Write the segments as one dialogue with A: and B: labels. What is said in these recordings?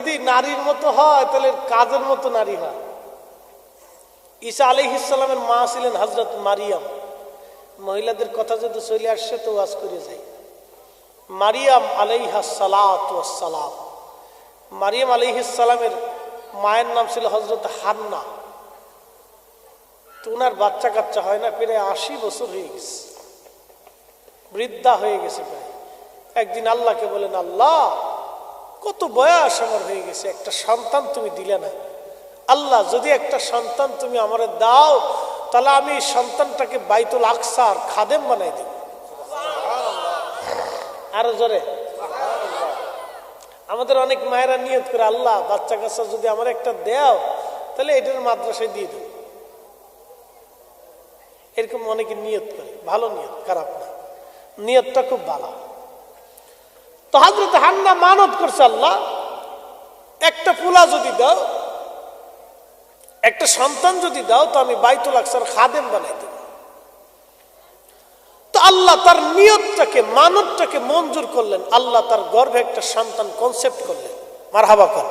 A: যদি নারীর মতো হয় তাহলে কাজের মতো নারী হয়। ঈসা আলাইহিস সালামের মা ছিলেন হযরত মারিয়াম। মহিলাদের কথা যদি চলে আসছে তো ওয়াজ করে যাই। মারিয়াম আলাইহা সালাতু ওয়াস সালাম, মারিয়াম আলাইহিস সালামের মায়ের নাম ছিল হযরত হান্না। তো ওনার বাচ্চা কাচ্চা হয় না, প্রায় 80 বছর হয়ে গেছে, বৃদ্ধা হয়ে গেছে প্রায়। একদিন আল্লাহকে বলেন, আল্লাহ কত বয়স আমার হয়ে গেছে, একটা সন্তান তুমি দিলে না। আল্লাহ যদি একটা সন্তান তুমি আমারে দাও তাহলে আমি সন্তানটাকে বাইতুল আকসার খাদেম বানাই দেব। আরো জোরে। আমাদের অনেক মায়েরা নিয়ত করে, আল্লাহ বাচ্চা কাচ্চা যদি আমার একটা দাও তাহলে এটার মাদ্রাসায় দিয়ে দেব। এরকম অনেকে নিয়ত করে, ভালো নিয়ত, খারাপ না, নিয়তটা খুব ভালো। তো হযরত হান্না মানত করছে, আল্লাহ একটা পোলা যদি দাও, একটা সন্তান যদি দাও তো আমি বাইতুল আকসার খাদেম বানাই দেব। তো আল্লাহ তার নিয়তটাকে, মানতটাকে মঞ্জুর করলেন। আল্লাহ তার গর্ভে একটা সন্তান কনসেপ্ট করলেন। মারহাবা কর।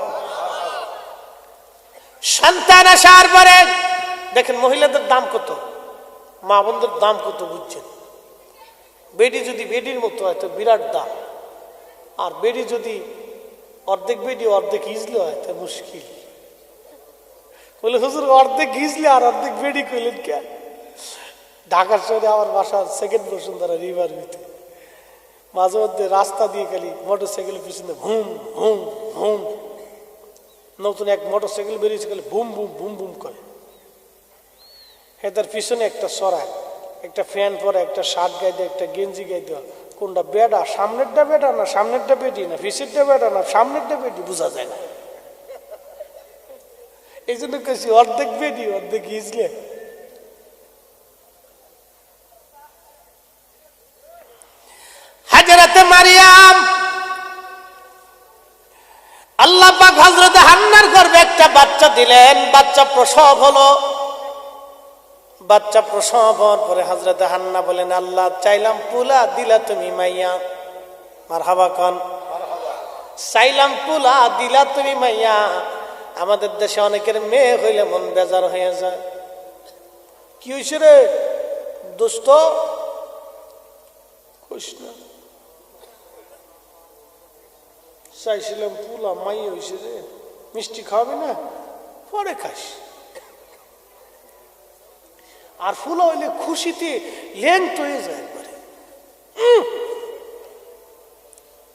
A: সন্তান আসার পরে দেখেন মহিলাদের দাম কত, মা বোনদের দাম কত বুঝছেন। বেডি যদি বেডির মতো হয় তো বিরাট দাম, আর বেডি যদি অর্ধেক বেডি অর্ধেক ইজলে হয় তো মুশকিল। বলে হুজুর অর্ধেক ইজলে আর অর্ধেক বেডি কইলেন কে? ঢাকার শহরে আমার বাসা সেকেন্ড বসুন্ধরা রিভার ভিতরে, মাঝে মধ্যে রাস্তা দিয়ে খালি মোটর সাইকেলের পিছনে ভুম ভুম ভুম, নতুন এক মোটর সাইকেল বেরিয়েছে খালি বুম বুম বুম বুম করে। এটার পিছনে একটা সরায়, একটা ফ্যান পরে, একটা শার্ট গায়ে দেয়, একটা গেঞ্জি গায়ে দেওয়া, কোনটা বেডা, সামনেরটা বেডা না সামনেরটা বেডি, না পিছেরটা বেডা না সামনেরটা বেডি, বোঝা যায় না। এই জন্য কেছি অর্ধেক বেডি অর্ধেক ইজলে। হযরতে মারিয়াম, আল্লাহ পাক হযরতে হান্নার গর্ভে একটা বাচ্চা দিলেন। বাচ্চা প্রসব হলো। বাচ্চা প্রসব হওয়ার পরে হযরতে হান্না বলেন, আল্লাহ চাইলাম পোলা, দিলা তুমি মাইয়া। মারহাবা খান। চাইলাম পোলা, দিলা তুমি মাইয়া। আমাদের দেশে অনেকের মেয়ে হইলে মন বেজার হয়ে যায়। কি হয়েছে রে দোস্ত? কৃষ্ণ চাইছিলাম পোলা, মাই হয়েছে রে, মিষ্টি খাওয়াবি না? পরে খাস। আর ফুলা হইলে খুশিতে লেংট হয়ে যায় পরে।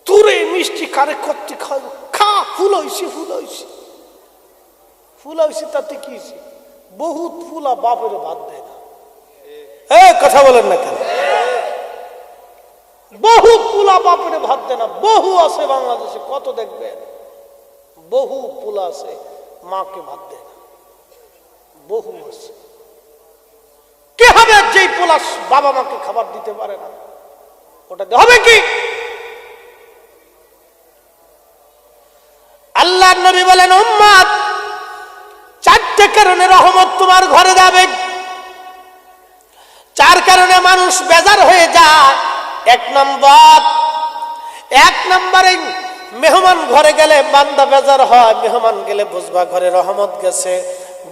A: তোরে মিষ্টি কারে করতে খাওয়াবো, খা, ফুল হয়েছে ফুল হয়েছে ফুল হয়েছে, তাতে কি হয়েছে? বহুত ফুলা বাপের ভাত দেয় না। কথা বলেন না কেন? বহু পোলা বাপের ভাত দেয় না। বহু আছে বাংলাদেশে, কত দেখবেন, বহু পোলা আছে মাকে ভাত দেয় না। বহু আছে। কে হবে যেই পোলা বাবা মাকে খাবার দিতে পারে না? ওটা হবে কি? আল্লাহর নবী বলেন, উম্মত চারটে কারণে রহমত তোমার ঘরে যাবে। চার কারণে মানুষ বেজার হয়ে যায়। এক নম্বরে মেহমান ঘরে গেলে বান্দা বেজার হয়, মেহমান গেলে বুঝবা ঘরে রহমত গেছে।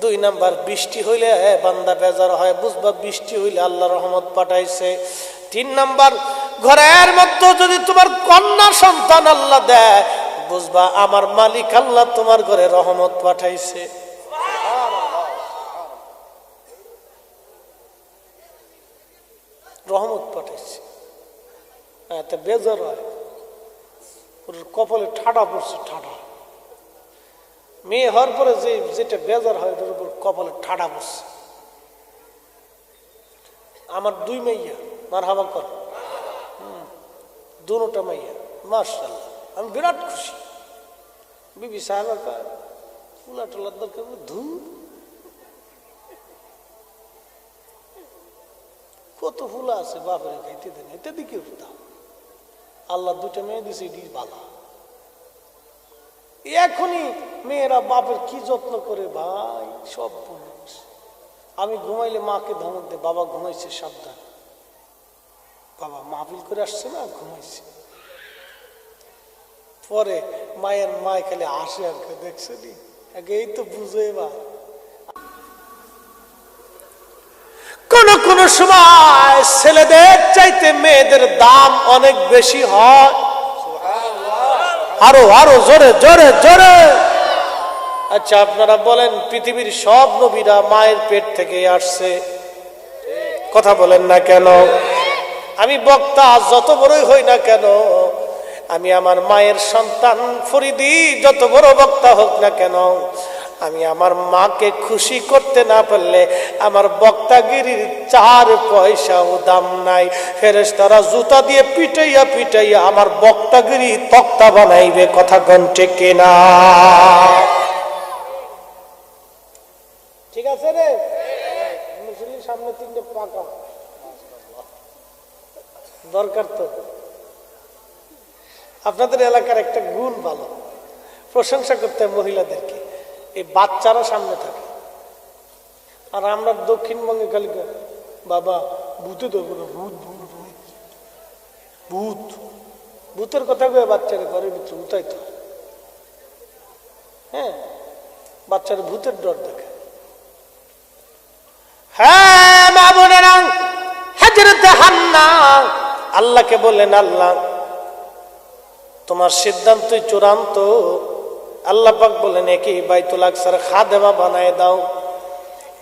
A: 2 নাম্বার, বৃষ্টি হইলে বান্দা বেজার হয়, বুঝবা বৃষ্টি হইলে আল্লাহ রহমত পাঠাইছে। 3 নাম্বার, ঘরের মধ্যে যদি তোমার কন্যা সন্তান আল্লাহ দেয়, বুঝবা আমার মালিক আল্লাহ তোমার ঘরে রহমত পাঠাইছে। রহমত পাঠাইছে। এতে বেজার হয়, ওর কপালে ঠাডা পড়ছে, ঠাডা। মেয়ে হওয়ার পরে যেটা বেজার হয় ওটার উপর কপালে ঠাডা পড়ছে। আমার 2 মাইয়া, মারহাবা কর, দুটোটা মাইয়া, মাশাআল্লাহ, আমি বিরাট খুশি। বিবি সাহেবা কয় ফুলা টলার দরকার, ধুর কত ফুলা আছে বাপরে খাইতে দেন, এটা দিকে দাও। আল্লাহ 2টা মেয়ে দিছে, এটি ভালো। এখনই মেয়েরা বাপের কি যত্ন করে ভাই, সব পুরুষ। আমি ঘুমাইলে মাকে ধমক দে, বাবা ঘুমাইছে সাবধান, বাবা মাহফিল করে আসছে না, ঘুমাইছে। পরে মায়ের মায় খালি হাসে আর কি, দেখছো নি এই তো বুঝো। এবার কোন সময় ছেলেদের চাইতে মেয়েদের দাম অনেক বেশি হয়। আরো আরো জোরে জোরে জোরে। আচ্ছা আপনারা বলেন, পৃথিবীর সব নবীরা মায়ের পেট থেকে আসছে, কথা বলেন না কেন? আমি বক্তা যত বড়ই হই না কেন, আমি আমার মায়ের সন্তান ফরিদি যত বড় বক্তা হোক না কেন, আমি আমার মাকে খুশি করতে না পারলে আমার বক্তাগিরির 4 পয়সাও দাম নাই। ফেরেশতারা জুতা দিয়ে পিটাইয়া পিটাইয়া আমার বক্তাগিরি তক্তা বানাইবে, কথা কোন ঠিক কিনা? ঠিক আছে রে? মুসলিমের সামনে 3টে পাকা দরকার। তো আপনাদের এলাকার একটা গুণ ভালো, প্রশংসা করতে মহিলাদেরকে, এই বাচ্চারা সামনে থাকে। আর আমরা দক্ষিণবঙ্গে খালি বাবা ভূতে দেবো না, ভূত ভূত ভূত ভূতের কথা কয়ে বাচ্চারা ঘরের ভিতরে উঠাই তো। হ্যাঁ, বাচ্চারা ভূতের ডর দেখে। হ্যাঁ মা বোনেরা, হযরত হান্না আল্লাহকে বললেন, আল্লাহ তোমার সিদ্ধান্তই চূড়ান্ত। আল্লাহ পাক বলেন, একে বাইতুল আকসার খাদেমা বানায় দাও।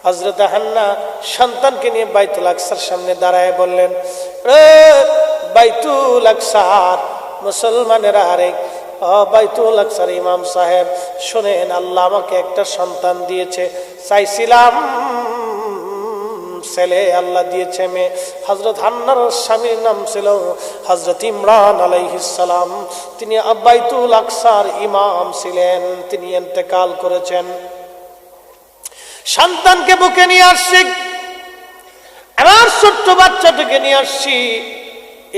A: হযরত হান্না সন্তানকে নিয়ে বাইতুল আকসার সামনে দাঁড়ায় বললেন, বাইতুল আকসার মুসলমানেরা, আরে বাইতুল আকসার ইমাম সাহেব শোনেন, আল্লাহ আমাকে একটা সন্তান দিয়েছে, চাইছিলাম ছেলে, আল্লাহ দিয়েছে মেয়ে। হযরত হান্নার স্বামীর নাম ছিল হযরত ইমরান আলাইহিস সালাম। তিনি বাইতুল আকসার ইমাম ছিলেন, তিনি ইন্তেকাল করেছেন। সন্তানকে বুকে নিয়ে আসছি, আমার ছোট্ট বাচ্চাটাকে নিয়ে আসছি।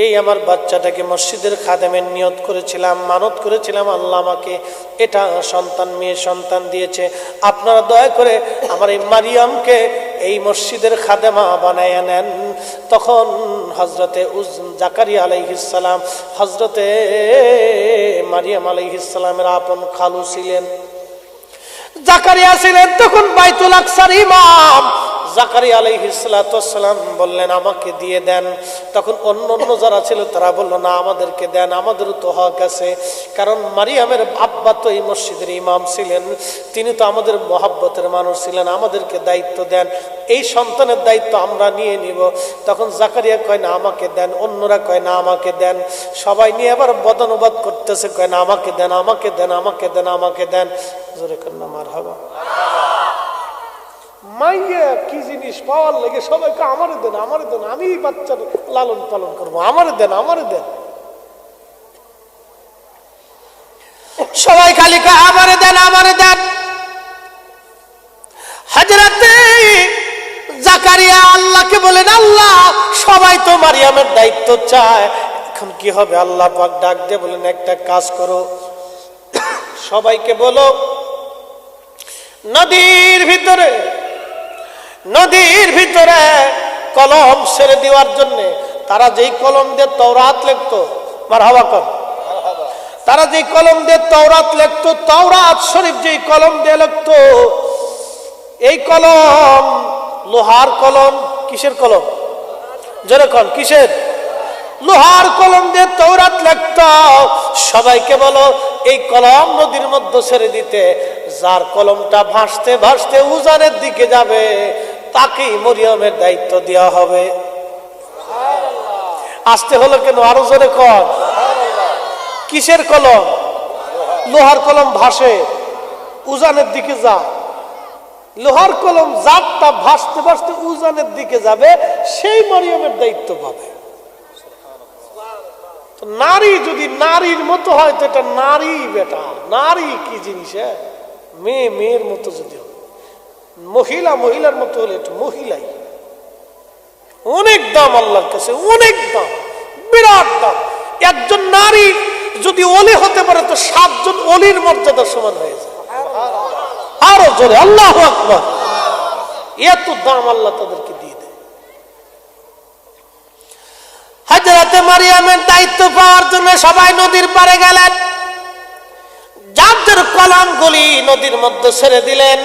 A: এই আমার বাচ্চাটাকে মসজিদের খাদেমের নিয়ত করেছিলাম, মানত করেছিলাম, আল্লাহ আমাকে এটা সন্তান, মেয়ে সন্তান দিয়েছে। আপনারা দয়া করে আমার এই মারিয়ামকে এই মসজিদের খাদেমা বানায় নেন। তখন হযরতে জাকারিয়া আলাইহিস সালাম হযরতে মারিয়াম আলাইহিস সালামের আপন খালু ছিলেন, জাকারিয়া ছিলেন তখন বাইতুল আকসার ইমাম। জাকারিয়া আলাইহিস সালাতু ওয়াস সালাম বললেন, আমাকে দিয়ে দেন। তখন অন্য যারা ছিল তারা বলল, না আমাদেরকে দেন, আমাদেরও তো হক আছে। কারণ মারিয়ামের আব্বা তো এই মসজিদের ইমাম ছিলেন, তিনি তো আমাদের মহব্বতের মানুষ ছিলেন, আমাদেরকে দায়িত্ব দেন, এই সন্তানের দায়িত্ব আমরা নিয়ে নিব। তখন জাকারিয়া কয়, না আমাকে দেন। অন্যরা কয়, না আমাকে দেন। সবাই নিয়ে আবার বদানুবাদ করতেছে, কয় না আমাকে দেন, আমাকে দেন, আমাকে দেন, আমাকে দেন। জোরে কন্যা মারহাবা। মাইয়া কি জিনিস পাওয়ার লেগে সবাইকে আমারে দেন, আমারে দেন, আমি বাচ্চার লালন পালন করবো, আমারে দেন, আমারে দেন। সবাই খালি আমারে দেন, আমারে দেন। হযরতে জাকারিয়া আল্লাহকে বলেন, আল্লাহ সবাই তো মারিয়ামের দায়িত্ব চায়, এখন কি হবে? আল্লাহ পাক ডাক দিয়ে বলেন, একটা কাজ করো, সবাইকে বলো নদীর ভিতরে কলম ছেড়ে দেওয়ার জন্য। তারা যেই কলম দিয়ে তাওরাত লিখতো, মারহাবা কর, তারা যেই কলম দিয়ে তাওরাত লিখতো, তাওরাত শরীফ যেই কলম দিয়ে লিখতো, এই কলম লোহার কলম। কিসের কলম? যেরকম কিসের? লোহার কলম দিয়ে তাওরাত লিখতো। সবাইকে বলো এই কলম নদীর মধ্যে ছেড়ে দিতে। যার কলমটা ভাসতে ভাসতে উজানের দিকে যাবে, তাকেই মরিয়মের দায়িত্ব দেওয়া হবে। আসতে হলো কেন? আরো জোরে কর। কিসের কলম? লোহার কলম ভাসে, উজানের দিকে যা। লোহার কলম যারটা ভাসতে ভাসতে উজানের দিকে যাবে, সেই মরিয়মের দায়িত্ব পাবে। নারী যদি নারীর মতো হয় তো এটা নারী বেটা। নারী কি জিনিস? মেয়ে মেয়ের মতো যদি হয়, মহিলা মহিলার মতো হলে এটা মহিলাই। অনেক দাম আল্লাহর কাছে, অনেক দাম, বিরাট দাম। একজন নারী যদি ওলি হতে পারে তো 7 জন ওলির মর্যাদা সমান হয়ে যায়। আরো জোরে আল্লাহু আকবার। এত দাম আল্লাহ তাদেরকে দিয়ে দেয়। হযরতে মারিয়ামের দায়িত্ব পাওয়ার জন্য সবাই নদীর পাড়ে গেলেন। যাদের কলমগুলি নদীর মধ্যে ছেড়ে দিলেন,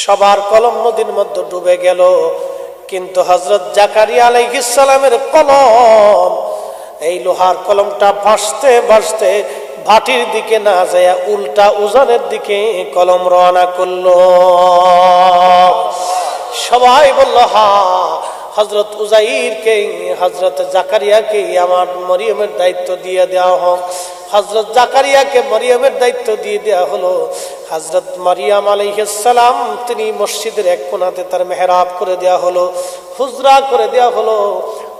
A: সবার কলম নদীর মধ্যে ডুবে গেল, কিন্তু হযরত জাকারিয়া আলাইহিস সালামের কলম, এই লোহার কলমটা ভাসতে ভাসতে ভাটির দিকে না যায় উল্টা উজানের দিকে কলম রওনা করলো। সবাই বলল, হা, হযরত উজাইরকে, হযরত জাকারিয়াকে আমার মরিয়মের দায়িত্ব দিয়ে দেওয়া হোক। হযরত জাকারিয়াকে মরিয়মের দায়িত্ব দিয়ে দেওয়া হলো। হযরত মারিয়াম আলাইহিস সালাম তিনি মসজিদের এক কোণাতে তার মেহরাব করে দেওয়া হলো, হুজরা করে দেওয়া হলো।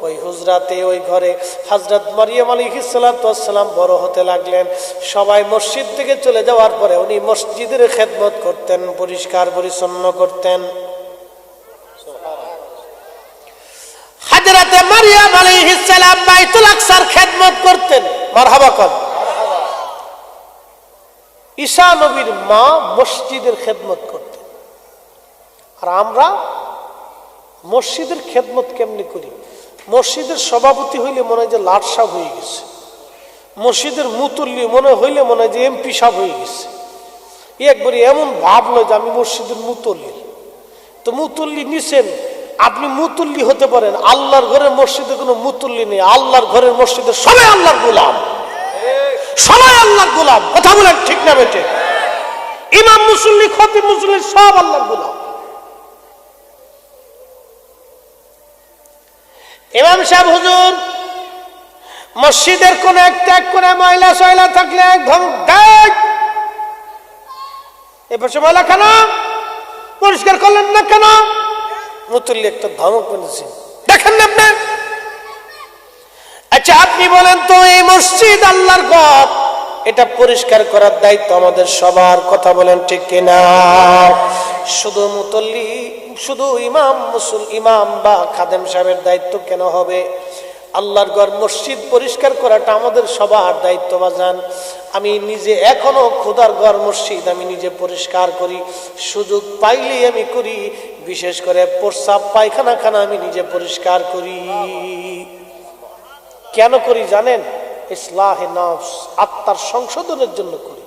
A: ওই হুজরাতে, ওই ঘরে হযরত মারিয়াম আলাইহিস সালাম বড় হতে লাগলেন। সবাই মসজিদ থেকে চলে যাওয়ার পরে উনি মসজিদের খেদমত করতেন, পরিষ্কার পরিচ্ছন্ন করতেন। হযরত মারিয়াম আলাইহিস সালাম বাইতুল আকসার খেদমত করতেন। মারহাবা কর। ঈসা নবীর মা মসজিদের খেদমত করতেন। আর আমরা মসজিদের খেদমত কেমনি করি? মসজিদের সভাপতি হইলে মনে হয় যে লাট সাহেব হয়ে গেছে, মসজিদের মুতল্লি মনে হইলে মনে হয় যে এমপি সাহেব হয়ে গেছে। একবারে এমন ভাবলো যে আমি মসজিদের মুতল্লি। তো মুতল্লি নিছেন, আপনি মুতল্লি হতে পারেন, আল্লাহর ঘরের মসজিদে কোনো মুতল্লি নেই। আল্লাহর ঘরের মসজিদে সবাই আল্লাহর গোলাম, সবাই আল্লাহর গোলাম। কথা বলেন ঠিক না বেটে? ইমাম মুসল্লি, খতিব মুসল্লি সব আল্লাহর গোলাম। ইমাম সাহেব হুজুর মসজিদের কোন একটা কোণে ময়লা সয়লা থাকলে একদম দেখ, এবার ময়লা কেন পরিষ্কার করলেন না কেন? মুতল্লি একটা ধমক বলেছে, দেখেন না আপনি? আচ্ছা আপনি বলেন তো, এই মসজিদ আল্লাহর ঘর, এটা পরিষ্কার করার দায়িত্ব আমাদের সবার। কথা বলেন ঠিক কিনা? শুধু মুতল্লি, শুধু ইমাম বা খাদেম সাহেবের দায়িত্ব কেন হবে? আল্লাহর ঘর মসজিদ পরিষ্কার করাটা আমাদের সবার দায়িত্ব বাজান। আমি নিজে এখনো খোদার ঘর মসজিদ আমি নিজে পরিষ্কার করি, সুযোগ পাইলেই আমি করি। বিশেষ করে প্রস্রাব পায়খানা খানা আমি নিজে পরিষ্কার করি। কেন করি জানেন? ইসলাহে নফস, আত্মার সংশোধনের জন্য করি,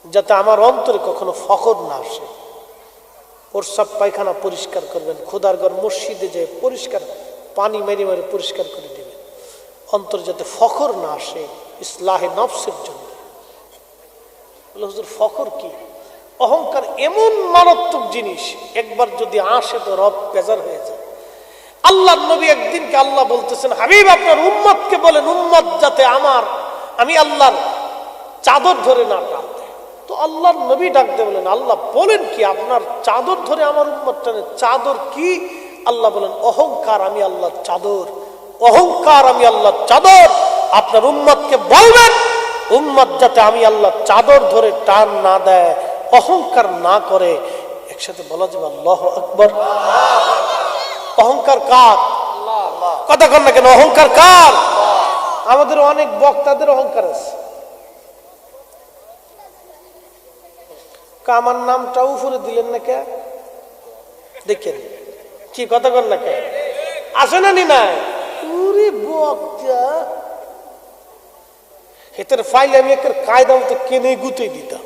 A: যাতে আমার অন্তরে কখনো ফখর না আসে। প্রস্রাব পায়খানা পরিষ্কার করবেন, খোদার ঘর মসজিদে যে পরিষ্কার পানি মেরে মেরে পরিষ্কার করে দেবেন, অন্তরে যাতে ফখর না আসে, ইসলাহে নফসের জন্য। হুজুর ফখর কি? অহংকার এমন মারাত্মক জিনিস, একবার যদি আসে তো রব বেজার হয়ে যায়। আল্লাহর নবী একদিনকে আল্লাহ বলতেছেন, হাবিব আপনার উম্মতকে বলেন, উম্মত যাতে আমি আল্লাহর চাদর ধরে না টানতে। তো আল্লাহর নবী ডাকতে বলেন, আল্লাহ বলেন কি আপনার চাদর ধরে আমার উম্মত টানে? চাদর কি? আল্লাহ বলেন, অহংকার আমি আল্লাহর চাদর, অহংকার আমি আল্লাহর চাদর। আপনার উম্মতকে বলবেন, উম্মত যাতে আমি আল্লাহর চাদর ধরে টান না দেয়, অহংকার না করে। একসাথে বলা যাবে আল্লাহু আকবার। অহংকার কার? কথা কর না কেন? অহংকার কার? আমাদের অনেক বক্তাদের অহংকার আছে। আমার নামটা উপরে দিলেন না কে? দেখেন কি কথা কর না কে? আসে না নি নাই? পুরি বক্তা হেতের ফাইলে আমি একটা কায়দা মতো কেনে গুতেই দিতাম।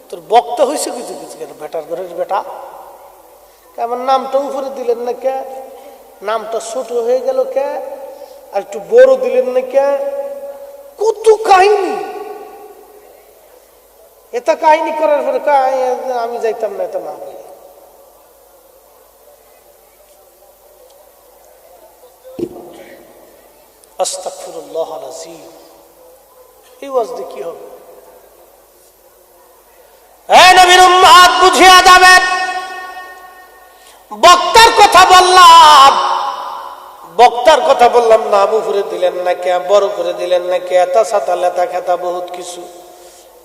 A: তোর বক্তা হয়েছে কিছু কিছু কেন? বেটার ঘরের বেটা, আমার নামটা উপরে দিলেন না কে? নামটা ছোট হয়ে গেল কে? আর একটু বড় দিলেন না কে? কত কাহিনী! এটা কাহিনী করার পরে আমি যাইতাম না, এটা না বলে। আস্তাগফিরুল্লাহ আল-আযীম। এই ওয়াজ দিয়ে কি হবে? হে নবীর উম্মত, বুঝিয়া যাবেন। বক্তার কথা বললাম, বক্তার কথা বললাম, নাম উপরে দিলেন না কে? বড় করে দিলেন না কে? এতা সাতা লেতা খেতা বহুত কিছু,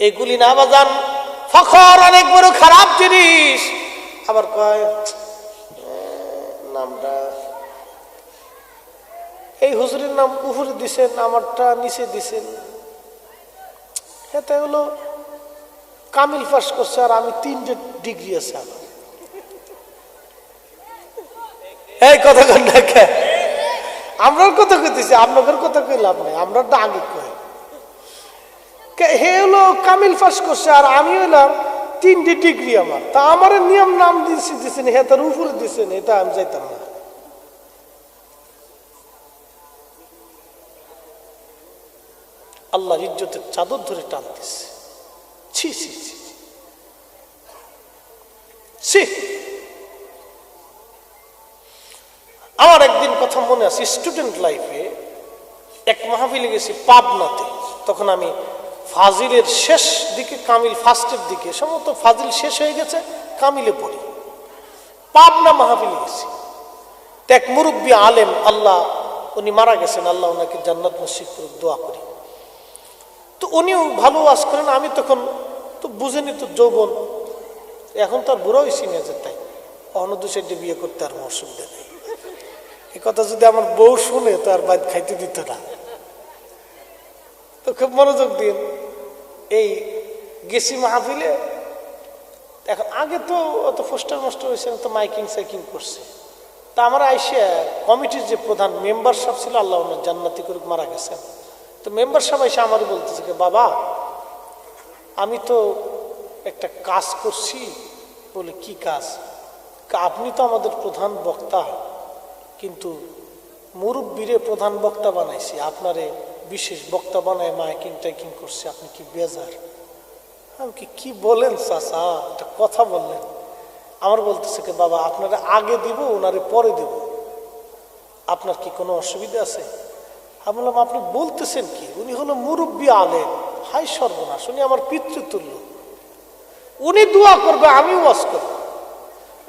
A: এগুলি না বাজান। ফখর অনেক বড় খারাপ জিনিস। আবার কয় নামটা এই হুজুরের নাম উপরে দিছেন, আমারটা নিচে দিছেন। এটা হলো কামিল পাস করছে আর আমি 3টে ডিগ্রি আছে আমার। এই কথা কন না কে? আমরার কথা কইতেছি, আপনাদের কথা কই লাভ নাই, আমরা আগে কই। হে হলো কামিল পাস করছে আর আমি হইলাম 3টে ডিগ্রি আমার, তা আমার নিয়ম নাম দিচ্ছেন হে তার উপরে দিচ্ছেন, এটা আমি যাইতাম না। আল্লাহর ইজ্জতের চাদর ধরে টানতেছে। ছি ছি ছি ছি। আমার একদিন কথা মনে আছে, স্টুডেন্ট লাইফে এক মাহফিলে গেছি পাবনাতে। তখন আমি ফাজিলের শেষ দিকে, কামিল ফার্স্টের দিকে, সম্ভবত ফাজিল শেষ হয়ে গেছে, কামিলে পড়ি। পাবনা মাহফিলে গেছি। এক মুরব্বী আলেম, আল্লাহ উনি মারা গেছেন, আল্লাহ ওনাকে জান্নাত নসিব করুক, দোয়া করি। তো উনিও ভালো ওয়াজ করেন। আমি তখন তো বুঝেনি, তো যৌবন, এখন তো আর বুড়ো হয়েছি না যে তাই অন্য দু সাইডে বিয়ে করতে আর অসুবিধা নেই। এ কথা যদি আমার বউ শুনে তো আর বাইর খাইতে দিত না। তো খুব মনোযোগ দিন। এই গেছি মাহফিলে। এখন আগে তো অত পোস্টার মাস্টার হয়েছে, তো মাইকিং সাইকিং করছে। তা আমার আইসা কমিটির যে প্রধান মেম্বার সাহেব ছিল, আল্লাহ ওনার জান্নাতি করুক, মারা গেছেন। তো মেম্বার সাহেব এসে আমারও বলতেছে, বাবা আমি তো একটা কাজ করছি। বলে কি কাজ? আপনি তো আমাদের প্রধান বক্তা, কিন্তু মুরব্বীরে প্রধান বক্তা বানাইছি, আপনারে বিশেষ বক্তা বানায় মাইকিং টাইকিং করছে, আপনি কি বেজার? আমি কি বলেন চাচা, একটা কথা বললেন। আমার বলতেছে কি বাবা আপনারা আগে দিব, ওনারে পরে দেব, আপনার কি কোনো অসুবিধা আছে? আমি বললাম আপনি বলতেছেন কি? উনি হলো মুরব্বী আলেম, হাই সর্বনাশ, উনি আমার পিতৃতুল্য। উনি দোয়া করবে, আমি ওয়াজ করবো।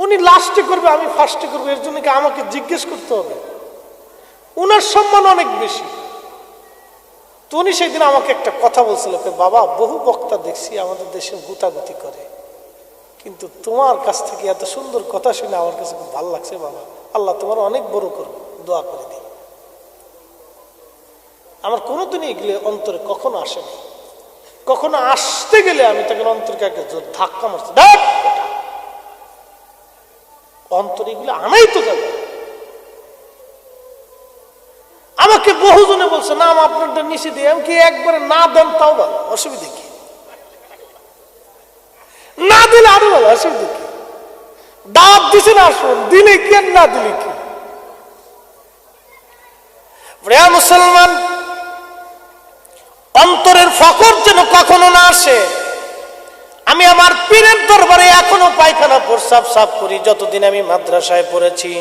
A: উনি লাস্টে করবে, আমি ফার্স্টে করবো। এর জন্য কি আমাকে জিজ্ঞেস করতে হবে? উনার সম্মান অনেক বেশি। তো উনি সেদিন আমাকে একটা কথা বলছিল, বাবা বহু বক্তা দেখছি আমাদের দেশে গুতাগুতি করে, কিন্তু তোমার কাছ থেকে এত সুন্দর কথা শুনে আমার কাছে খুব ভালো লাগছে। বাবা আল্লাহ তোমার অনেক বড় করবে, দোয়া করে দিই। আমার কোনোদিনই এগুলো অন্তরে কখনো আসেনি। কখনো আসতে গেলে আমি তখন অন্তরকে ধাক্কা মারছি, অন্তরে এগুলো আনাই তো যাবে। আমাকে বহুজনে বলছে না আপনারটা নিচে দিয়ে, আমি কি একবারে না দেন তাও ভালো, অসুবিধা কি? না দিলে আরো ভালো, অসুবিধা কি? দাওয়াত দিছে না, আসুন, দিলে কি আর না দিলে কি? প্রিয় মুসলমান, অন্তরের ফকর যেন কখনো না আসে। আমি আমার পীরের দরবারে এখনো পায়খানা প্রস্রাব সাফ করি। যতদিন আমি মাদ্রাসায় পড়েছি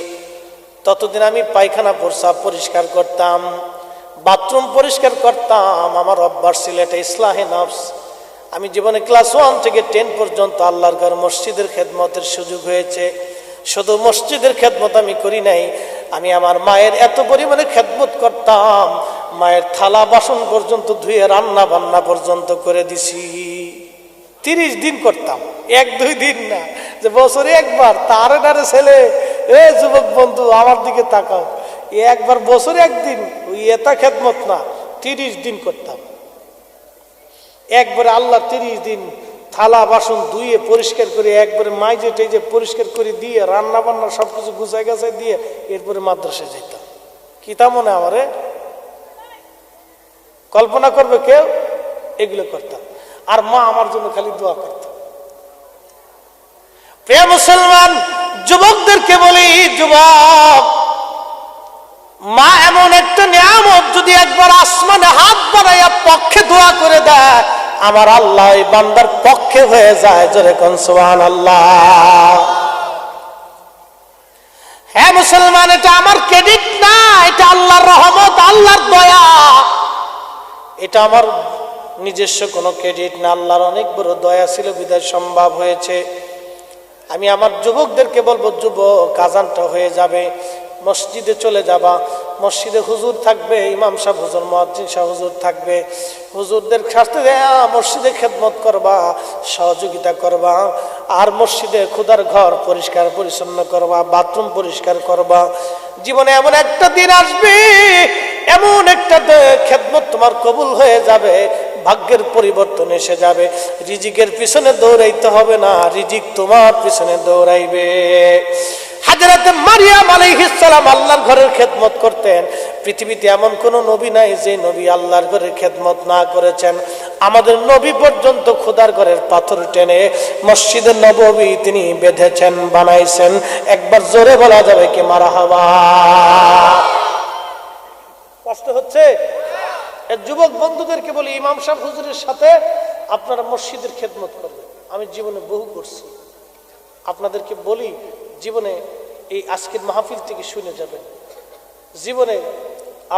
A: ততদিন আমি পায়খানা প্রস্রাব পরিষ্কার করতাম, বাথরুম পরিষ্কার করতাম। আমার অভ্যাস ছিল এটা, ইসলাহে নফস। আমি জীবনে ক্লাস 1 থেকে 10 পর্যন্ত আল্লাহর ঘর মসজিদের খেদমতের সুযোগ হয়েছে। শুধু মসজিদের খেদমত আমি করি নাই, আমি আমার মায়ের এত পরিমাণে খেদমত করতাম, মায়ের থালা বাসন পর্যন্ত ধুয়ে রান্না বান্না পর্যন্ত করে দিছি। 30 দিন করতাম, 1-2 দিন না, যে বছরে একবার। তারে ডারে ছেলে, এ যুবক বন্ধু আমার দিকে তাকাও, একবার বছরে একদিন, ওই এটা খেদমত না, 30 দিন করতাম একবারে। আল্লাহ 30 দিন থালা বাসন ধুয়ে পরিষ্কার করে, একবারে মাইজে টেজে পরিষ্কার করে দিয়ে, রান্না বান্না সবকিছু গুছাই গাছাই দিয়ে এরপরে মাদ্রাসায় যেতাম। কি তা মনে আমারে কল্পনা করবে কেউ? এগুলো করতাম। আর মা আমার জন্য খালি দোয়া করত। প্রিয় মুসলমান, যুবকদেরকে বলি, যুবক, মা এমন একটা নিয়ামত, যদি একবার আসমানে হাত বাড়াইয়া পক্ষে দোয়া করে দেয়, আমার আল্লাহ এই বান্দার পক্ষে হয়ে যায়। জোরে কোন সুবহানাল্লাহ। হ্যাঁ মুসলমান, এটা আমার ক্রেডিট না, এটা আল্লাহর রহমত, আল্লাহর দয়া। এটা আমার নিজস্ব কোনো ক্রেডিট না, আল্লাহর অনেক বড় দয়া ছিল, বিধায় সম্ভব হয়েছে। আমি আমার যুবকদেরকে বলবো, যুবক, আজানটা হয়ে যাবে, মসজিদে চলে যাবা। মসজিদে হুজুর থাকবে, ইমাম সাহেব হুজুর, মুয়াজ্জিন সাহেব হুজুর থাকবে। হুজুরদের সাথে মসজিদে খেদমত করবা, সহযোগিতা করবা। আর মসজিদে খুদার ঘর পরিষ্কার পরিচ্ছন্ন করবা, বাথরুম পরিষ্কার করবা। জীবনে এমন একটা দিন আসবে, এমন একটা খেদমত তোমার কবুল হয়ে যাবে, ভাগ্যের পরিবর্তন এসে যাবে। রিজিকের পিছনে দৌড়াইতে হবে না, রিজিক তোমার পিছনে দৌড়াইবে। হযরত মারিয়াম আলাইহিস সালাম আল্লাহর ঘরের খেদমত করতেন। পৃথিবীতে এমন কোন নবী নাই যে নবী আল্লাহর ঘরের খেদমত না করেছেন। আমাদের নবী পর্যন্ত খোদার ঘরের পাথর টেনে মসজিদে নববী তিনি বেঁধেছেন, বানাইছেন। একবার জোরে বলা যাবে কি মারহাবা? কষ্ট হচ্ছে? যুবক বন্ধুদেরকে বলি, ইমাম সাহেব হুজুরের সাথে আপনারা মসজিদের খেদমত করবেন। আমি জীবনে বহু করছি, আপনাদেরকে বলি, জীবনে এই আজকের মাহফিল থেকে শুনে যাবেন, জীবনে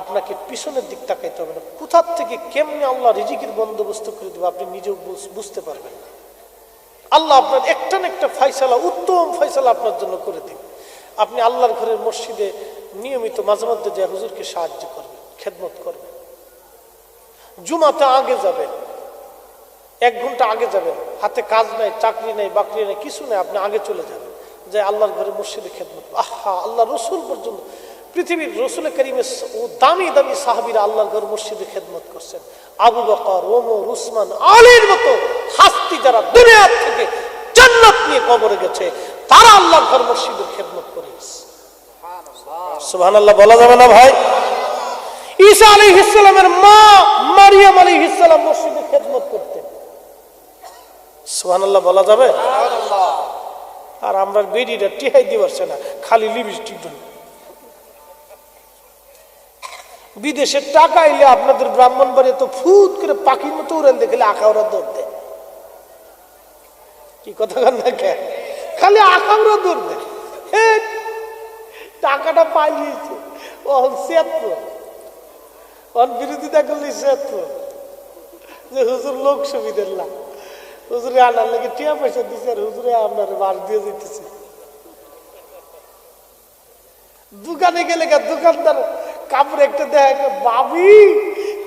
A: আপনাকে পিছনের দিক তাকাইতে হবে না। কোথা থেকে কেমনে আল্লাহ রিজিকের বন্দোবস্ত করে দেবে আপনি নিজেও বুঝতে পারবেন। আল্লাহ আপনার একটা না একটা ফয়সালা, উত্তম ফয়সালা আপনার জন্য করে দেবে। আপনি আল্লাহর ঘরের মসজিদে নিয়মিত মাঝে মধ্যে যে হুজুরকে সাহায্য করবেন, খেদমত করবেন। জুমাতে আগে যাবেন, 1 ঘন্টা আগে যাবেন, হাতে কাজ নাই, চাকরি নাই, বাকরি নাই, কিছু নাই, আপনি আগে চলে যাবেন, যে আল্লাহর ঘরে মসজিদে খেদমত। আহা, আল্লাহ রসুল পর্যন্ত, পৃথিবীর রসুল করিমের দামি দামি সাহাবীরা আল্লাহর ঘর মসজিদে খেদমত করছেন। আবু বকর, ওমর, উসমান, আলীর মতো হাস্তি যারা দুনিয়ার থেকে জান্নাত নিয়ে কবরে গেছে, তারা আল্লাহর ঘর মসজিদের খেদমত করে গেছে। সুবহানাল্লাহ বলা যাবে না ভাই? ঈসা আলাইহিস সালামের মা মারিয়াম আলাইহিস সালাম মসজিদে খেদমত করতেন। সুবহানাল্লাহ বলা যাবে? আর আমরা বেডিটা টিহাই দিয়ে পারছে না, খালি লিপস্টিক দেন। বিদেশের টাকা এলে আপনাদের ব্রাহ্মণবাড়িয়া তো ফুট করে পাখির মতো উড়াল দেখলে আঁকাওরা দৌড় দেয়। কি কথা বল না, কে খালি আঁকাওরা দৌড় দেয়। টাকাটা পাইলিয়েছে বিরোধিতা করলে যে হুজুর লোক সুবিধার লাভ, হুজুরে আনার লাগে টিয়া পয়সা দিচ্ছে, আর হুজুরে আপনার বার দিয়ে যেতেছে। দোকানে গেলে দোকানদার কাপড় একটা দেয়, বাবি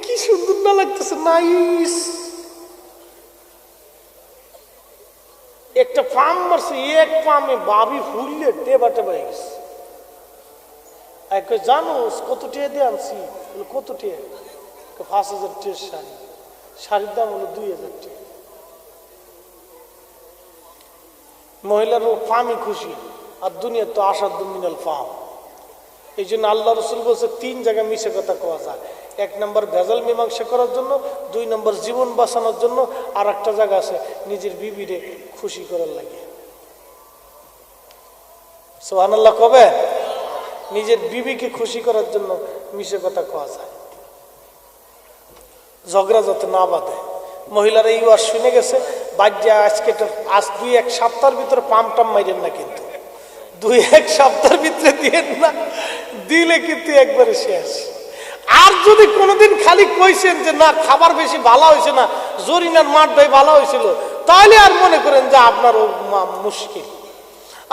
A: কি সুন্দর না লাগতেছে, নাইস। একটা পাম মারছে, এক পামে বাবি ফুললে টেবা টেবা হয়ে গেছে। জানো কত টিয়া দিয়ে আনছি? কত টিয়া? 5,000 টিয়ার শাড়ি, শাড়ির দাম হলো 2,000 টিয়া। মহিলার ফামই খুশি, আর দুনিয়ার তো আসাদ মিনাল ফাম। এই জন্য আল্লাহ রসুল বলছে 3 জায়গায় মিশে কথা কওয়া যায়। 1 নম্বর ভেজাল মীমাংসা করার জন্য, 2 নম্বর জীবন বাঁচানোর জন্য, আর একটা জায়গা আছে নিজের বিবিরে খুশি করার লাগে। সুবহানাল্লাহ কবে? নিজের বিবিকে খুশি করার জন্য মিশে কথা কওয়া যায়, ঝগড়া যাতে না বাঁধে। মহিলারা এই ওয়াজ শুনে গেছে, বাজ্যা আজকে আজ 2-1 সপ্তাহের ভিতরে পাম টাম মাইরেন না, কিন্তু 2-1 সপ্তাহের ভিতরে দিয়েন না, দিলে কিন্তু একবারে শেষ। আর যদি কোনোদিন খালি কইছেন যে না খাবার বেশি ভালো হয়েছে না, জরিনার মাঠটাই ভালো হয়েছিল, তাহলে আর মনে করেন যে আপনার মুশকিল।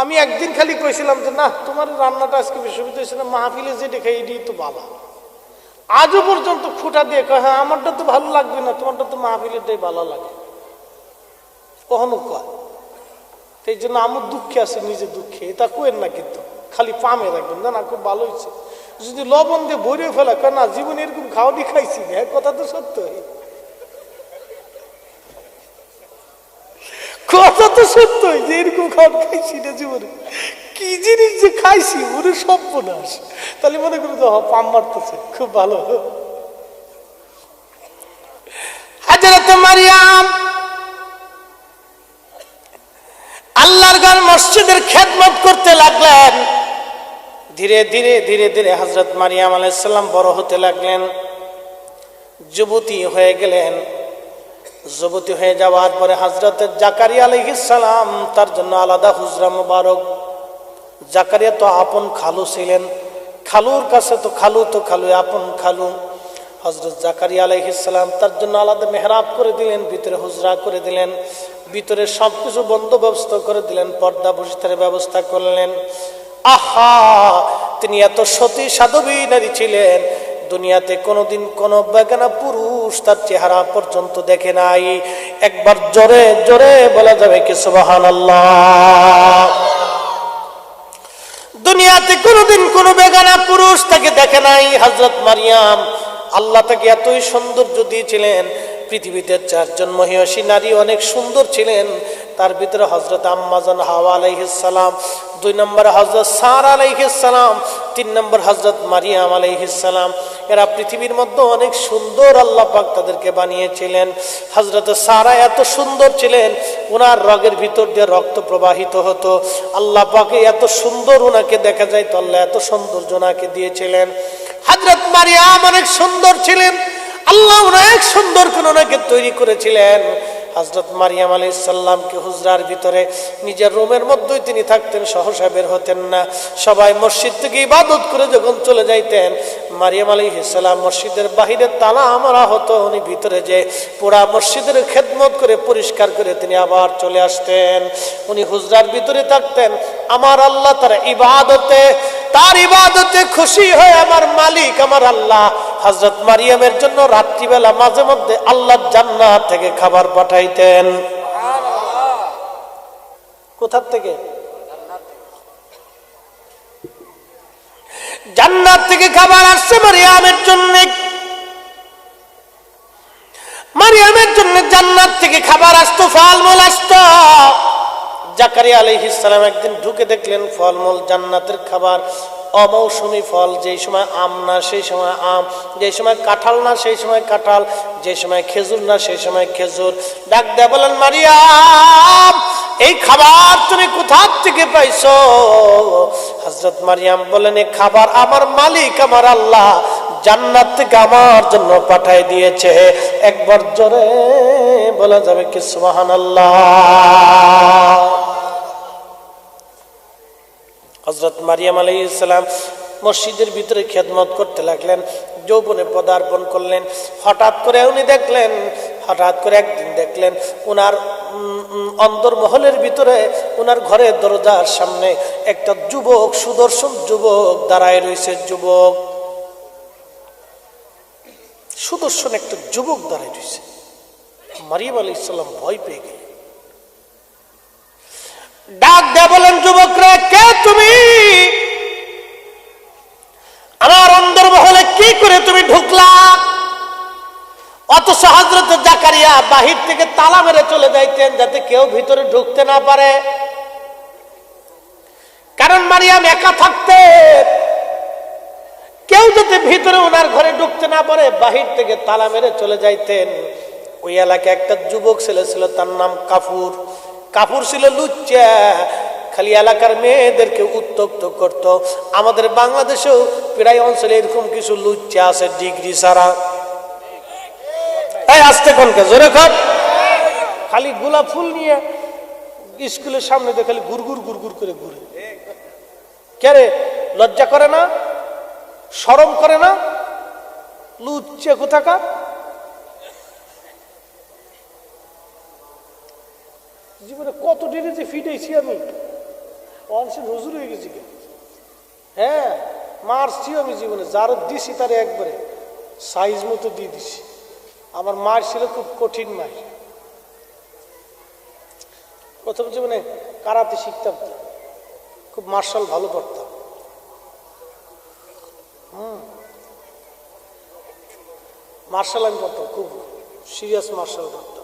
A: আমি একদিন খালি কইছিলাম যে না তোমার রান্নাটা আজকে বেশি হয়েছে না, মাহফিলে যে দেখাই এটাই তো ভালো। আজও পর্যন্ত খুঁটা দিয়ে কয় হ্যাঁ আমারটা তো ভালো লাগবে না, তোমারটা তো মাহফিলেরটাই ভালো লাগে, কখনো কয়। এই জন্য আমার দুঃখে আছে, নিজে দুঃখে, এটা কোয়েন না, কিন্তু খালি পামে রাখবেন না খুব ভালো হয়েছে। যদি লবণ দিয়ে ভরে ফেলা কয় না জীবনে এরকম খাওয়ানি খাইছি না, কথা তো সত্য, কথা তো সত্য যে এরকম খাওয়ান খাইছি না জীবনে। কি জিনিস যে খাইছি ওরে সর্বনাশ, তাহলে মনে করি তো পাম মারতেছে, খুব ভালো। হযরত মারিয়াম আল্লাহর ঘর মসজিদের খেদমত করতে লাগলেন। ধীরে ধীরে ধীরে ধীরে হযরত মারিয়াম আলাইহিস সালাম বড় হতে লাগলেন, যুবতী হয়ে গেলেন। যুবতী হয়ে যাওয়ার পরে হযরত জাকারিয়া আলাইহিস সালাম তার জন্য আলাদা হুজরা মুবারক। জাকারিয়া তো আপন খালু ছিলেন, খালুর কাছে তো খালু আপন খালু। হযরত জাকারিয়া আলাইহিস সালাম তার জন্য আলাদা মেহরাব করে দিলেন, ভিতরে হুজরা করে দিলেন, ভিতরে সবকিছু বন্দোবস্ত করে দিলেন, পর্দা বসিতার ব্যবস্থা করলেন। আহা, তিনি এত সতী সাধবী নারী ছিলেন, দুনিয়াতে কোনোদিন কোন বেগানা পুরুষ তার চেহারা পর্যন্ত দেখে নাই। একবার জোরে জোরে বলা যাবে কি সুবহানাল্লাহ? দুনিয়াতে কোনোদিন কোন বেগানা পুরুষ তাকে দেখে নাই। হযরত মারিয়াম আল্লাহ তাকে এতই সৌন্দর্য দিয়েছিলেন। পৃথিবীতে 4 জন মহিষী নারী অনেক সুন্দর ছিলেন, তার ভিতরে হযরত আম্মাজান হাওয়া আলাইহিস সালাম, 2 নম্বর হযরত সারা আলাইহিস সালাম, 3 নম্বর হযরত মারিয়াম আলাইহিস সালাম। এরা পৃথিবীর মধ্যে অনেক সুন্দর আল্লাহ পাক তাদেরকে বানিয়েছিলেন। হযরত সারা এত সুন্দর ছিলেন, ওনার রগের ভিতর দিয়ে রক্ত প্রবাহিত হতো। আল্লাহ পাকে এত সুন্দর ওনাকে দেখা যায় তো, আল্লাহ এত সৌন্দর্য ওনাকে দিয়েছিলেন। হযরত মারিয়াম অনেক সুন্দর ছিলেন, আল্লাহ অনেক সুন্দর করে ওনাকে তৈরি করেছিলেন। হযরত মারিয়াম আলাইহিস সালামকে হুজরার ভিতরে নিজের রুমের মধ্যেই তিনি থাকতেন, সহসা বের হতেন না। সবাই মসজিদ থেকে ইবাদত করে যখন চলে যাইতেন, মারিয়াম আলাইহিস সালাম মসজিদের বাহিরে তালা মারা হতো, উনি ভিতরে যে পুরা মসজিদের খেদমত করে পরিষ্কার করে তিনি আবার চলে আসতেন। উনি হুজরার ভিতরে থাকতেন। আমার আল্লাহ তার ইবাদতে খুশি হয়ে আমার মালিক আমার আল্লাহ হযরত মারিয়ামের জন্য রাত্রিবেলা মাঝে মধ্যে আল্লাহর জান্নাত থেকে খাবার পাঠাইতেন। কোথা থেকে? জান্নাত থেকে খাবার আসছে মারিয়ামের জন্য। মারিয়ামের জন্য জান্নাত থেকে খাবার আসতো, ফলমূল আসতো। জাকারিয়া আলাইহিস সালাম একদিন ঢুকে দেখলেন ফলমূল, জান্নাতের খাবার, অমৌসুমী ফল, যেই সময় আম না সেই সময় আম, যেই সময় কাঁঠাল না সেই সময় কাঁঠাল, যে সময় খেজুর না সেই সময় খেজুর। ডাক দেয়া বলেন, মারিয়াম এই খাবার তুমি কোথা থেকে পাইছো? হযরত মারিয়াম বলেন, এই খাবার আমার মালিক আমার আল্লাহ জান্নাত থেকে আমার জন্য পাঠাই দিয়েছে। একবার জোরে বলা যাবে কি সুবহানাল্লাহ? হযরত মারিয়াম আলাইহিস সালাম মসজিদের ভিতরে খেদমত করতে লাগলেন, যৌবনে পদার্পণ করলেন। হঠাৎ করে একদিন দেখলেন ওনার অন্দরমহলের ভিতরে, ওনার ঘরের দরজার সামনে একটা যুবক, সুদর্শন যুবক দাঁড়ায় রয়েছে। সুদর্শন একটা যুবক দাঁড়ায় রয়েছে। মারিয়াম আলাইহিস সালাম ভয় পেয়ে গেলেন। ডাক দেয়া বলেন, যুবকরা কে তুমি? আমার অন্দরমহলে কি করে তুমি ঢুকলা? অথচ হযরত জাকারিয়া বাহির থেকে তালা মেরে চলে যাইতেন যাতে কেউ ভিতরে ঢুকতে না পারে। কারণ মারিয়াম একা থাকতেন, কেউ যাতে ভিতরে ওনার ঘরে ঢুকতে না পারে বাহির থেকে তালা মেরে চলে যাইতেন। ওই এলাকায় একটা যুবক ছেলে ছিল, তার নাম কাফুর। কাফুর ছিল লুচ্চা, খালি এলাকার মেয়েদেরকে উত্ত্যক্ত করত। আমাদের বাংলাদেশেও প্রায় অঞ্চলে এরকম কিছু লুচ্চা আছে, ডিগ্রি ছাড়া। এই আসতে কোনকে জোরে কর, খালি গোলাপ ফুল নিয়ে স্কুলের সামনে দিয়ে খালি গুড়গুড় করে ঘুরে। কে রে, লজ্জা করে না? শরম করে না? লুচ্চা কোথাকার। জীবনে কত ডিগ্রি যে ফিটেছি আমি, অংশের হুজুর হয়ে গেছি। হ্যাঁ, মারছি আমি জীবনে, যারও দিছি তারে একবারে সাইজ মতো দিয়ে দিছি। আমার মার ছিল খুব কঠিন মার। প্রথম জীবনে কারাতে শিখতাম, খুব মার্শাল ভালো পড়তাম। মার্শাল আমি পড়তাম, খুব সিরিয়াস মার্শাল পড়তাম।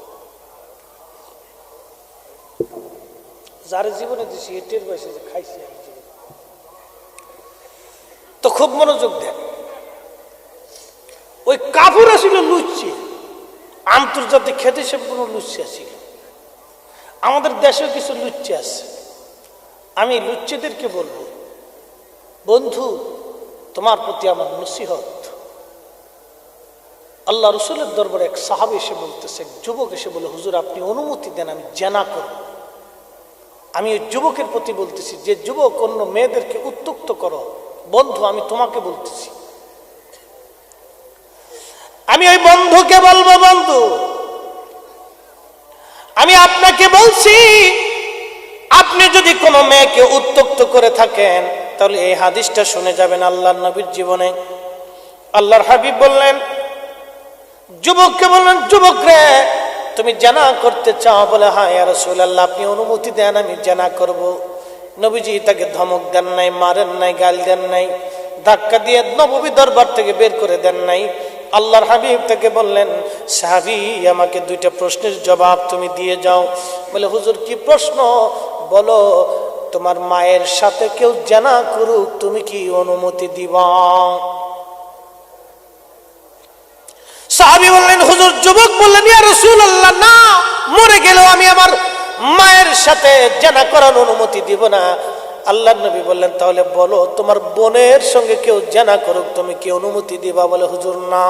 A: যার জীবনে দিছি এটের বয়সে যে খাইছি আমি জীবনে। তো খুব মনোযোগ দেন। ওই কাপুর ছিল লুচ্ছি, আন্তর্জাতিক খ্যাতি সম্পূর্ণ লুচ্ছি ছিল। আমাদের দেশেও কিছু লুচ্ছি আছে। আমি লুচ্ছিদেরকে বলবো, বন্ধু তোমার প্রতি আমার নসিহত। আল্লাহ রসুলের দরবারে এক সাহাবী এসে বলতেছে, এক যুবক এসে বলে, হুজুর আপনি অনুমতি দেন আমি জেনা করব। আমি ওই যুবকের প্রতি বলতেছি, যে যুবক অন্য মেয়েদেরকে উত্ত্যক্ত করো, বন্ধু আমি তোমাকে বলতেছি, আমি ওই বন্ধুকে বলবো, বন্ধু আমি আপনাকে বলছি, আপনি যদি কোনো মেয়েকে উত্ত্যক্ত করে থাকেন তাহলে এই হাদিসটা শুনে যাবেন আল্লাহর নবীর জীবনে। আল্লাহর হাবিব বললেন, যুবককে বললেন, যুবক রে তুমি জানা করতে চাও? বলে হ্যাঁ ইয়া রাসূলুল্লাহ, আপনি অনুমতি দেন আমি জানা করব। নবীজি তাকে ধমক দেন নাই, মারেন নাই, গাল দেন নাই, ধাক্কা দিয়ে নববী দরবার থেকে বের করে দেন নাই। আল্লাহর হাবিব তাকে বললেন, সাহাবী আমাকে দুইটা প্রশ্নের জবাব তুমি দিয়ে যাও। বলে হুজুর কি প্রশ্ন? বলো, তোমার মায়ের সাথে কেউ জানা করুক তুমি কি অনুমতি দিবা? সাহাবী বললেন, হুজুর। যুবক বললেন, ইয়া রাসূলুল্লাহ, না, মরে গেলেও আমি আমার মায়ের সাথে জেনা করার অনুমতি দিব না। আল্লাহর নবী বললেন, তাহলে বলো তোমার বোনের সঙ্গে কেউ জেনা করুক, তুমি কি অনুমতি দিবা? বলে, হুজুর না,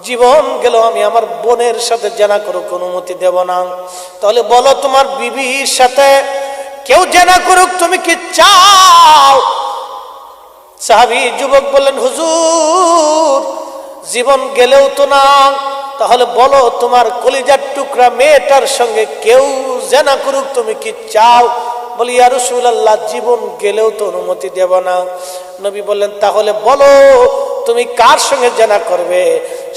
A: জীবন গেলেও আমি আমার বোনের সাথে জেনা করুক অনুমতি দেব না। তাহলে বলো তোমার বিবির সাথে কেউ জেনা করুক, তুমি কি চাও? সাহাবী যুবক বললেন, হুজুর জীবন গেলেও তো না। তাহলে বলো তোমার কলিজার টুকরা মেয়েটার সঙ্গে কেউ জেনা করুক, তুমি কি চাও? বলি, ইয়া রাসূলুল্লাহ, জীবন গেলেও তো অনুমতি দেব না। নবী বললেন, তাহলে বলো তুমি কার সঙ্গে জেনা করবে?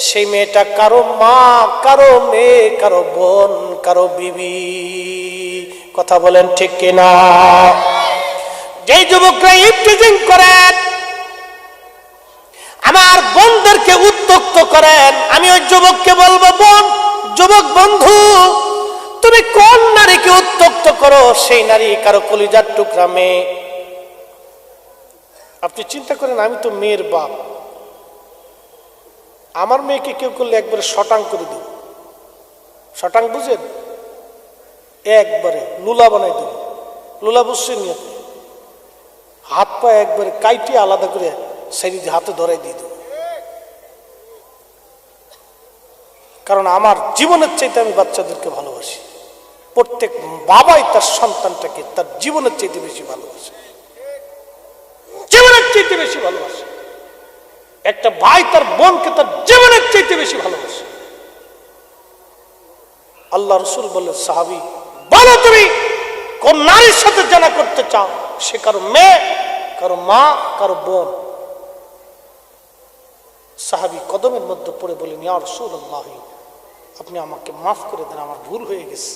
A: সেই মেয়েটা কারো মা, কারো মেয়ে, কারো বোন, কারো বিবি। কথা বলেন ঠিক কিনা? যেই যুবকরা ইফটিজিং করেন, আমার বোনদেরকে উত্ত্যক্ত করেন, আমি ওই যুবককে বলবো, বোন, যুবক বন্ধু, তুমি কোন নারীকে উত্ত্যক্ত করো? সেই নারী কারো কলিজার টুকরা মেয়ে। আপনি চিন্তা করেন, আমি তো মেয়ের বাপ, আমার মেয়েকে কেউ করলে একবারে শটাং করে দেব। শটাং বুঝেন? একবারে লুলা বানাই দেব। লুলা বুঝছেন? হাত পা একবারে কাইটে আলাদা করে সেই হাতে ধরাই দিয়ে দেব। কারণ আমার জীবনের চাইতে আমি বাচ্চাদেরকে ভালোবাসি। প্রত্যেক বাবাই তার সন্তানটাকে তার জীবনের চাইতে বেশি ভালোবাসে, জীবনের চাইতে বেশি ভালোবাসে। একটা ভাই তার বোনকে তার জীবনের চাইতে বেশি ভালোবাসে। আল্লাহ রাসূল বললেন, সাহাবী বলো তুমি কোন নারীর সাথে জানা করতে চাও? সে কারো মেয়ে, কারো মা, কারো বোন। সাহাবী কদমের মধ্যে পড়ে বলেন, ইয়া রাসূলুল্লাহ, আপনি আমাকে মাফ করে দেন, আমার ভুল হয়ে গেছে।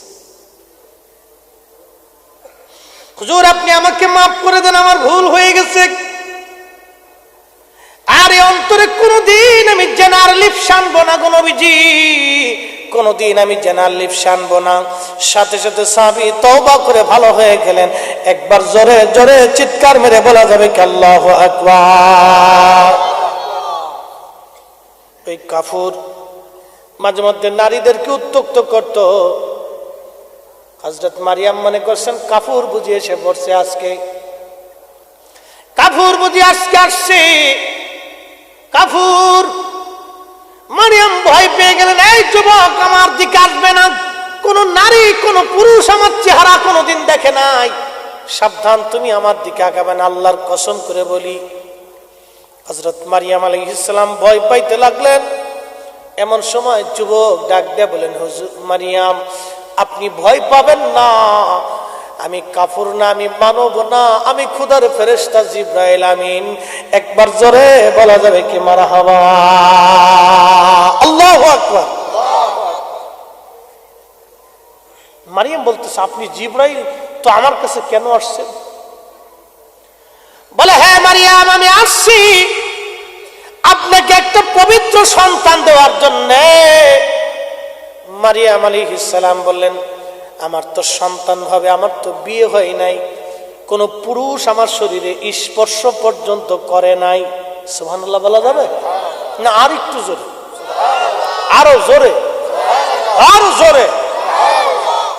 A: হুজুর আপনি আমাকে মাফ করে দেন, আমার ভুল হয়ে গেছে। আর এই অন্তরে কোনদিন আমি জেনার লিপ্স আনবো না গো নবীজি, কোনদিন আমি জেনার লিপ্স আনবো না। সাথে সাথে সাহাবী তওবা করে ভালো হয়ে গেলেন। একবার জোরে জোরে চিৎকার মেরে বলা যাবে কি আল্লাহু আকবার। ওই কাফুর মাঝে মধ্যে নারীদেরকে উত্ত্যক্ত করত। হযরত মারিয়াম মনে করছেন কাফুর বুঝি এসে পড়ছে আজকে, কাফুর বুঝি আজকে আসছে। কাফুর মারিয়াম ভয় পেয়ে গেলেন, এই যুবক আমার দিকে আসবে না, কোন নারী কোন পুরুষ আমার চেহারা কোনদিন দেখে নাই, সাবধান তুমি আমার দিকে আগাবে না, আল্লাহর কসম করে বলি। হযরত মারিয়াম আলাইহিস সালাম ভয় পাইতে লাগলেন। এমন সময় যুবক ডাক দিয়ে বলেন, হুজুর মারিয়াম আপনি ভয় পাবেন না, আমি কাফুর না, আমি মানব না, আমি খোদার ফেরেশতা জিবরাইল আমিন। একবার জোরে বলা যাবে কি মারহাবা, আল্লাহু আকবার। মারিয়াম বলতেছে, আপনি জিবরাইল, তো আমার কাছে কেন আসছেন? বলে, হ্যাঁ মারিয়াম আমি আসছি আপনাকে একটা পবিত্র সন্তান দেওয়ার জন্য। মারিয়াম আলাইহিস সালাম বললেন, আমার তো সন্তান হবে, আমার তো বিয়ে হয় নাই, কোন পুরুষ আমার শরীরে স্পর্শ পর্যন্ত করে নাই। সুবহানাল্লাহ বলা যাবে না? আর একটু জোরে, আরো জোরে, আরো জোরে।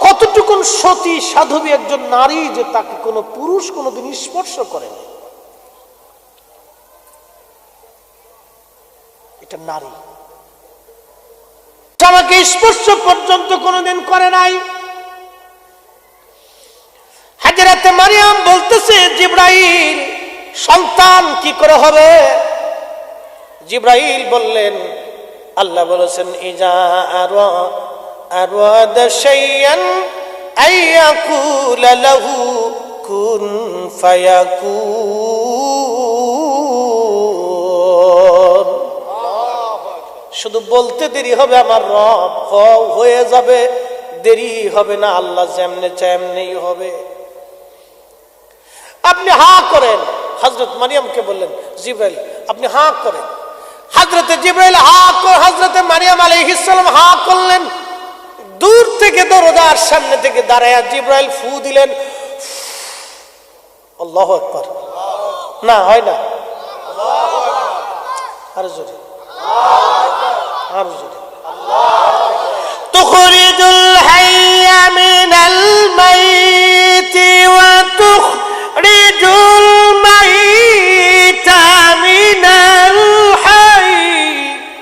A: কতটুকুন সতী সাধবী একজন নারী যে তাকে কোনো পুরুষ কোনোদিন স্পর্শ করে নাই। এটা নারী, আমাকে স্পর্শ পর্যন্ত কোনোদিন করে নাই। হাজরাতে মারিয়াম বলতেছে, জিবরাইল সন্তান কি করে হবে? জিবরাইল বললেন, আল্লাহ বলেছেন, ইজা আরাদা শাইআন আইয়াকুলা লাহু কুন ফায়াকুন। শুধু বলতে দেরি হবে, আমার রব হয়ে যাবে, দেরি হবে না, আল্লাহ যেমনে চায় এমনিই হবে। আপনি হা করেন। হযরত মারিয়ামকে বললেন, জিবরাইল আপনি হা করেন। হযরতে জিবরাইল হা করে, হযরতে মারিয়াম আলাইহিস সালাম হা করলেন। দূর থেকে দরজার সামনে থেকে দাঁড়ায়া জিবরাইল ফু দিলেন। আল্লাহু আকবার। না হয় না, আরো জোরে, আরো জোরে। তুখরিজুল হাইয়া মিনাল মাইতি ওয়া তুখরিজুল মাইতা মিনাল হাইয়্যি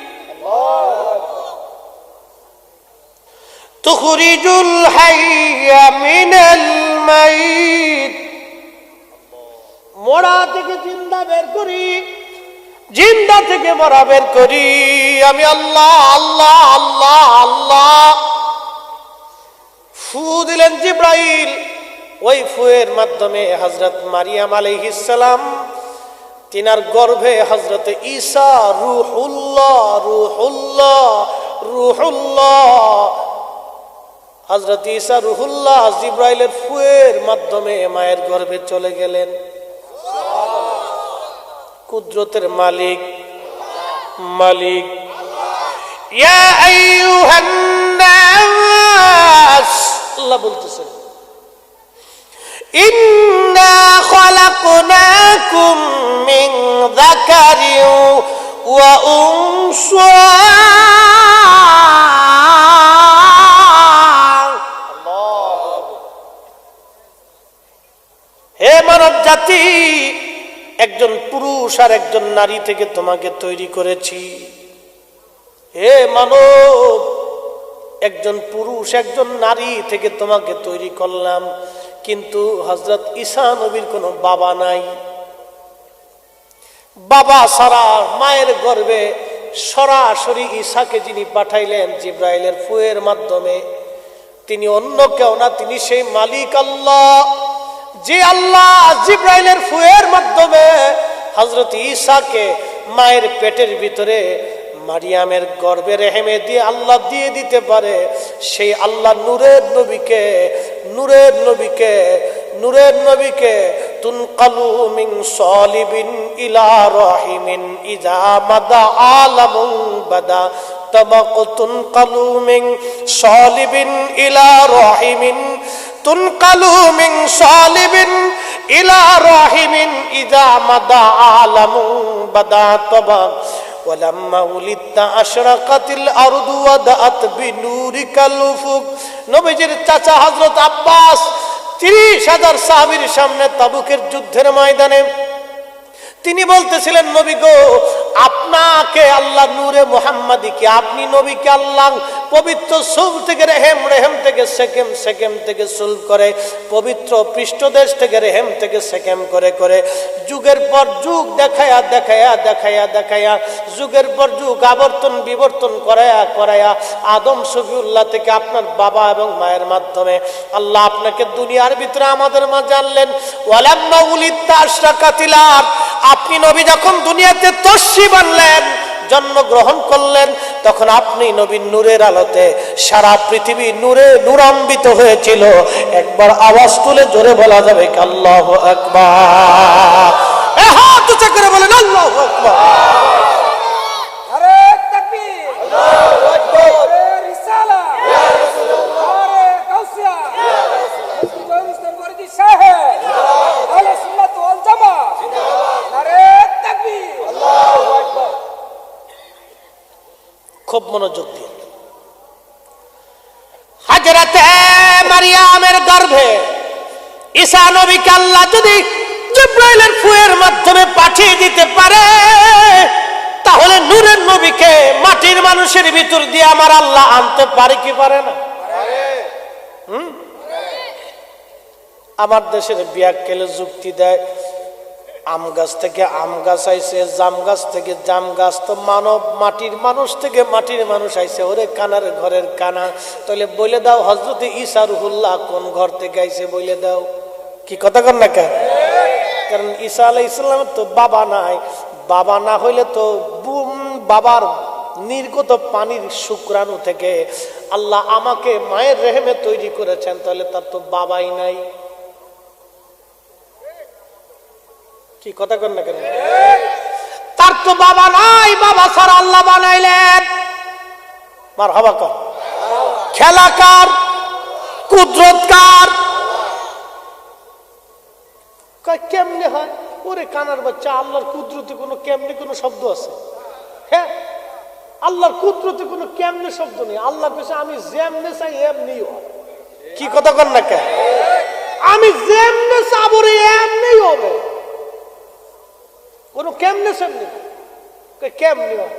A: তুখরিজুল হাইয়া মিনাল মাইত। মরা থেকে জিন্দা বের করি, জিন্দা থেকে মরা বের করি আমি আল্লাহ আল্লাহ আল্লাহ আল্লাহ। ফু দিলেন জিব্রাইল, ওই ফুয়ের মাধ্যমে হযরত মারিয়াম আলাইহিস সালাম তিনার গর্ভে হযরত ঈসা রূহুল্লাহ রূহুল্লাহ রূহুল্লাহ হযরত ঈসা রূহুল্লাহ জিব্রাইলের ফুয়ের মাধ্যমে মায়ের গর্ভে চলে গেলেন। কুদরতের মালিক মালিক। ইয়া আইয়ুহান নাস, আল্লাহ বলতেছেন ইন্না খালাকনাকুম মিন যাকারিন ওয়া উনসা। হে মানব জাতি, একজন পুরুষ আর একজন নারী থেকে তোমাকে তৈরি করেছি। হে মানব, একজন পুরুষ একজন নারী থেকে তোমাকে তৈরি করলাম, কিন্তু হযরত ঈসা নবীর কোনো বাবা নাই। বাবা ছাড়া মায়ের গর্ভে সরাসরি ঈসাকে যিনি পাঠাইলেন জিব্রাইলের ফুয়ের মাধ্যমে, তিনি অন্য কেউ না, তিনি সেই মালিক আল্লাহ, যে আল্লাহ জিব্রাইলের ফুয়ের মাধ্যমে হযরত ঈসাকে মায়ের পেটের ভিতরে মারিয়ামের গর্ভে রেহেমে দিয়ে আল্লাহ দিয়ে দিতে পারে। সেই আল্লাহ নূরের নবীকে নূরের নবীকে নূরের নবীকে তুনকালু মিন সালিবিন ইলা রাহিমিন ইজা মাদা আলামুন বাদা তামাক তুনকালু মিন সালিবিন ইলা রাহিমিন তুনকালু মিন সালিবিন ইলা রাহিমিন ইজা মাদা আলামুন বাদা তামাক ওয়ালাম্মা উলিদতা আশরাকাতিল আরদু ওয়াদাআত বিনুরিকাল উফুক। নবীজির চাচা হযরত আব্বাস ৩০,০০০ সাহাবীর সামনে তাবুকের যুদ্ধের ময়দানে তিনি বলতেছিলেন, নবী গো, আপনাকে আল্লাহ নূরে মুহাম্মাদিকে, আপনি নবীকে আল্লাহ পবিত্র সুল থেকে রেহেম, রেহেম থেকে সেকেম, সেকেম থেকে সুল করে, পবিত্র পৃষ্ঠদেশ থেকে রেহেম থেকে সেকেম করে করে যুগের পর যুগ দেখায়া দেখায়া দেখায়া দেখায়া যুগের পর যুগ আবর্তন বিবর্তন করায়া করায়া আদম শফিউল্লাহ থেকে আপনার বাবা এবং মায়ের মাধ্যমে আল্লাহ আপনাকে দুনিয়ার ভিতরে আমাদের মাঝে আনলেন। ওয়ালাম্মা উলিদতা আশরাকাতিল আরদ, আপনি নবী যখন দুনিয়াতে তশরিফ আনলেন, জন্মগ্রহণ করলেন, তখন আপনি নবীর নূরের আলোতে সারা পৃথিবী নূরে নূরান্বিত হয়েছিল। একবার আওয়াজ তুলে জোরে বলা যাবে কি আল্লাহু আকবার? হাত উঁচু করে বলেন আল্লাহু আকবার।
B: আরে তাকবীর, আল্লাহু আকবার, আরে রিসালা, ইয়া রাসূলুল্লাহ, আরে গাউসিয়া, ইয়া রাসূলুল্লাহ, জয়নুস্তান ফরিদি সাহেব, আহলে সুন্নাত ওয়াল জামাত, জিন্দাবাদ, আরে তাকবীর, আল্লাহু আকবার।
A: খুব মনোযোগ দিয়ে, হযরতে মারিয়ামের গর্ভে ঈসা নবীকে আল্লাহ যদি জিব্রাইলের ফুয়ের মাধ্যমে পাঠিয়ে দিতে পারে, তাহলে নূরের নবীকে মাটির মানুষের ভিতর দিয়ে আমার আল্লাহ আনতে পারে কি পারে না? আমার দেশের বিয়াক্কেলে যুক্তি দেয়, আম গাছ থেকে আম গাছ আইছে, জাম গাছ থেকে জাম গাছ, তো মানব মাটির মানুষ থেকে মাটির মানুষ আইছে। ওরে কানার ঘরের কানা, তাহলে বলে দাও হযরত ঈসা রূহুল্লাহ কোন ঘর থেকে আইছে বলে দাও। কি কথা কর না কেন? কারণ ঈসা আলাইহিস সালামের তো বাবা নাই, বাবা না হইলে তো বাবার নির্গত পানির শুক্রাণু থেকে আল্লাহ আমাকে মায়ের রেহেমে তৈরি করেছেন, তাহলে তার তো বাবাই নাই। কি কথা কর না কেন? তার তো বাবা নাই, বাবা ছাড়া আল্লাহ বানাইলেন। মারহাবা কর। খেলা কার? কুদরত কার? কেমনে হয়? ওরে কানার বাচ্চা, আল্লাহর কুদরতে কোনো কেমনে কোনো শব্দ আছে? হ্যাঁ, আল্লাহর কুদরতে কোনো কেমনে শব্দ নেই। আল্লাহ পেছে আমি যেমনে চাই এমনি হয়। কি কথা কর না কেন? আমি যেমনে চাবো রে এমনি হবে, কোনো কেমনে সেমনি কেমনি হয়।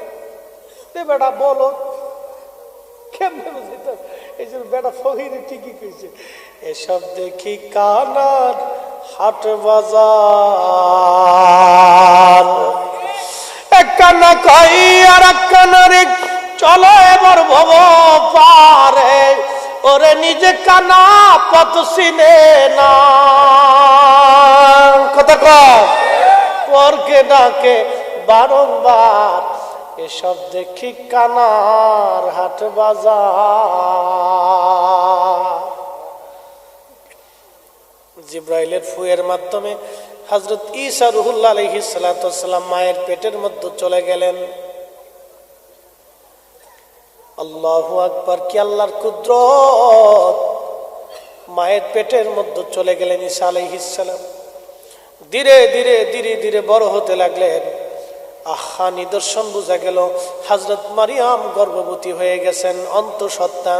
A: বেটা বলো কেমনে বুঝিত? এই যে বেটা ফকির ঠিকই কইছে, এসব দেখি কানার হাট বাজার, এক কানা খাই আর এক কানারে চলো এবার ভব পারে, ওরে নিজে কানা পথ চিনে না। কথা কয় পরকে ডাকে বারংবার, এসব দেখি কানার হাট বাজার। জিব্রাইলের ফুয়ের মাধ্যমে হযরত ঈসা রুহুল্লাহ আলাইহিস সালাতু ওয়াস সালাম মায়ের পেটের মধ্যে চলে গেলেন। আল্লাহু আকবার! কি আল্লাহর কুদরত! মায়ের পেটের মধ্যে চলে গেলেন ঈসা আলাইহিস সালাম। ধীরে ধীরে ধীরে ধীরে বড় হতে লাগলেন। আহা, নিদর্শন বোঝা গেল হযরত মারিয়াম গর্ভবতী হয়ে গেছেন, অন্তঃসত্ত্বা।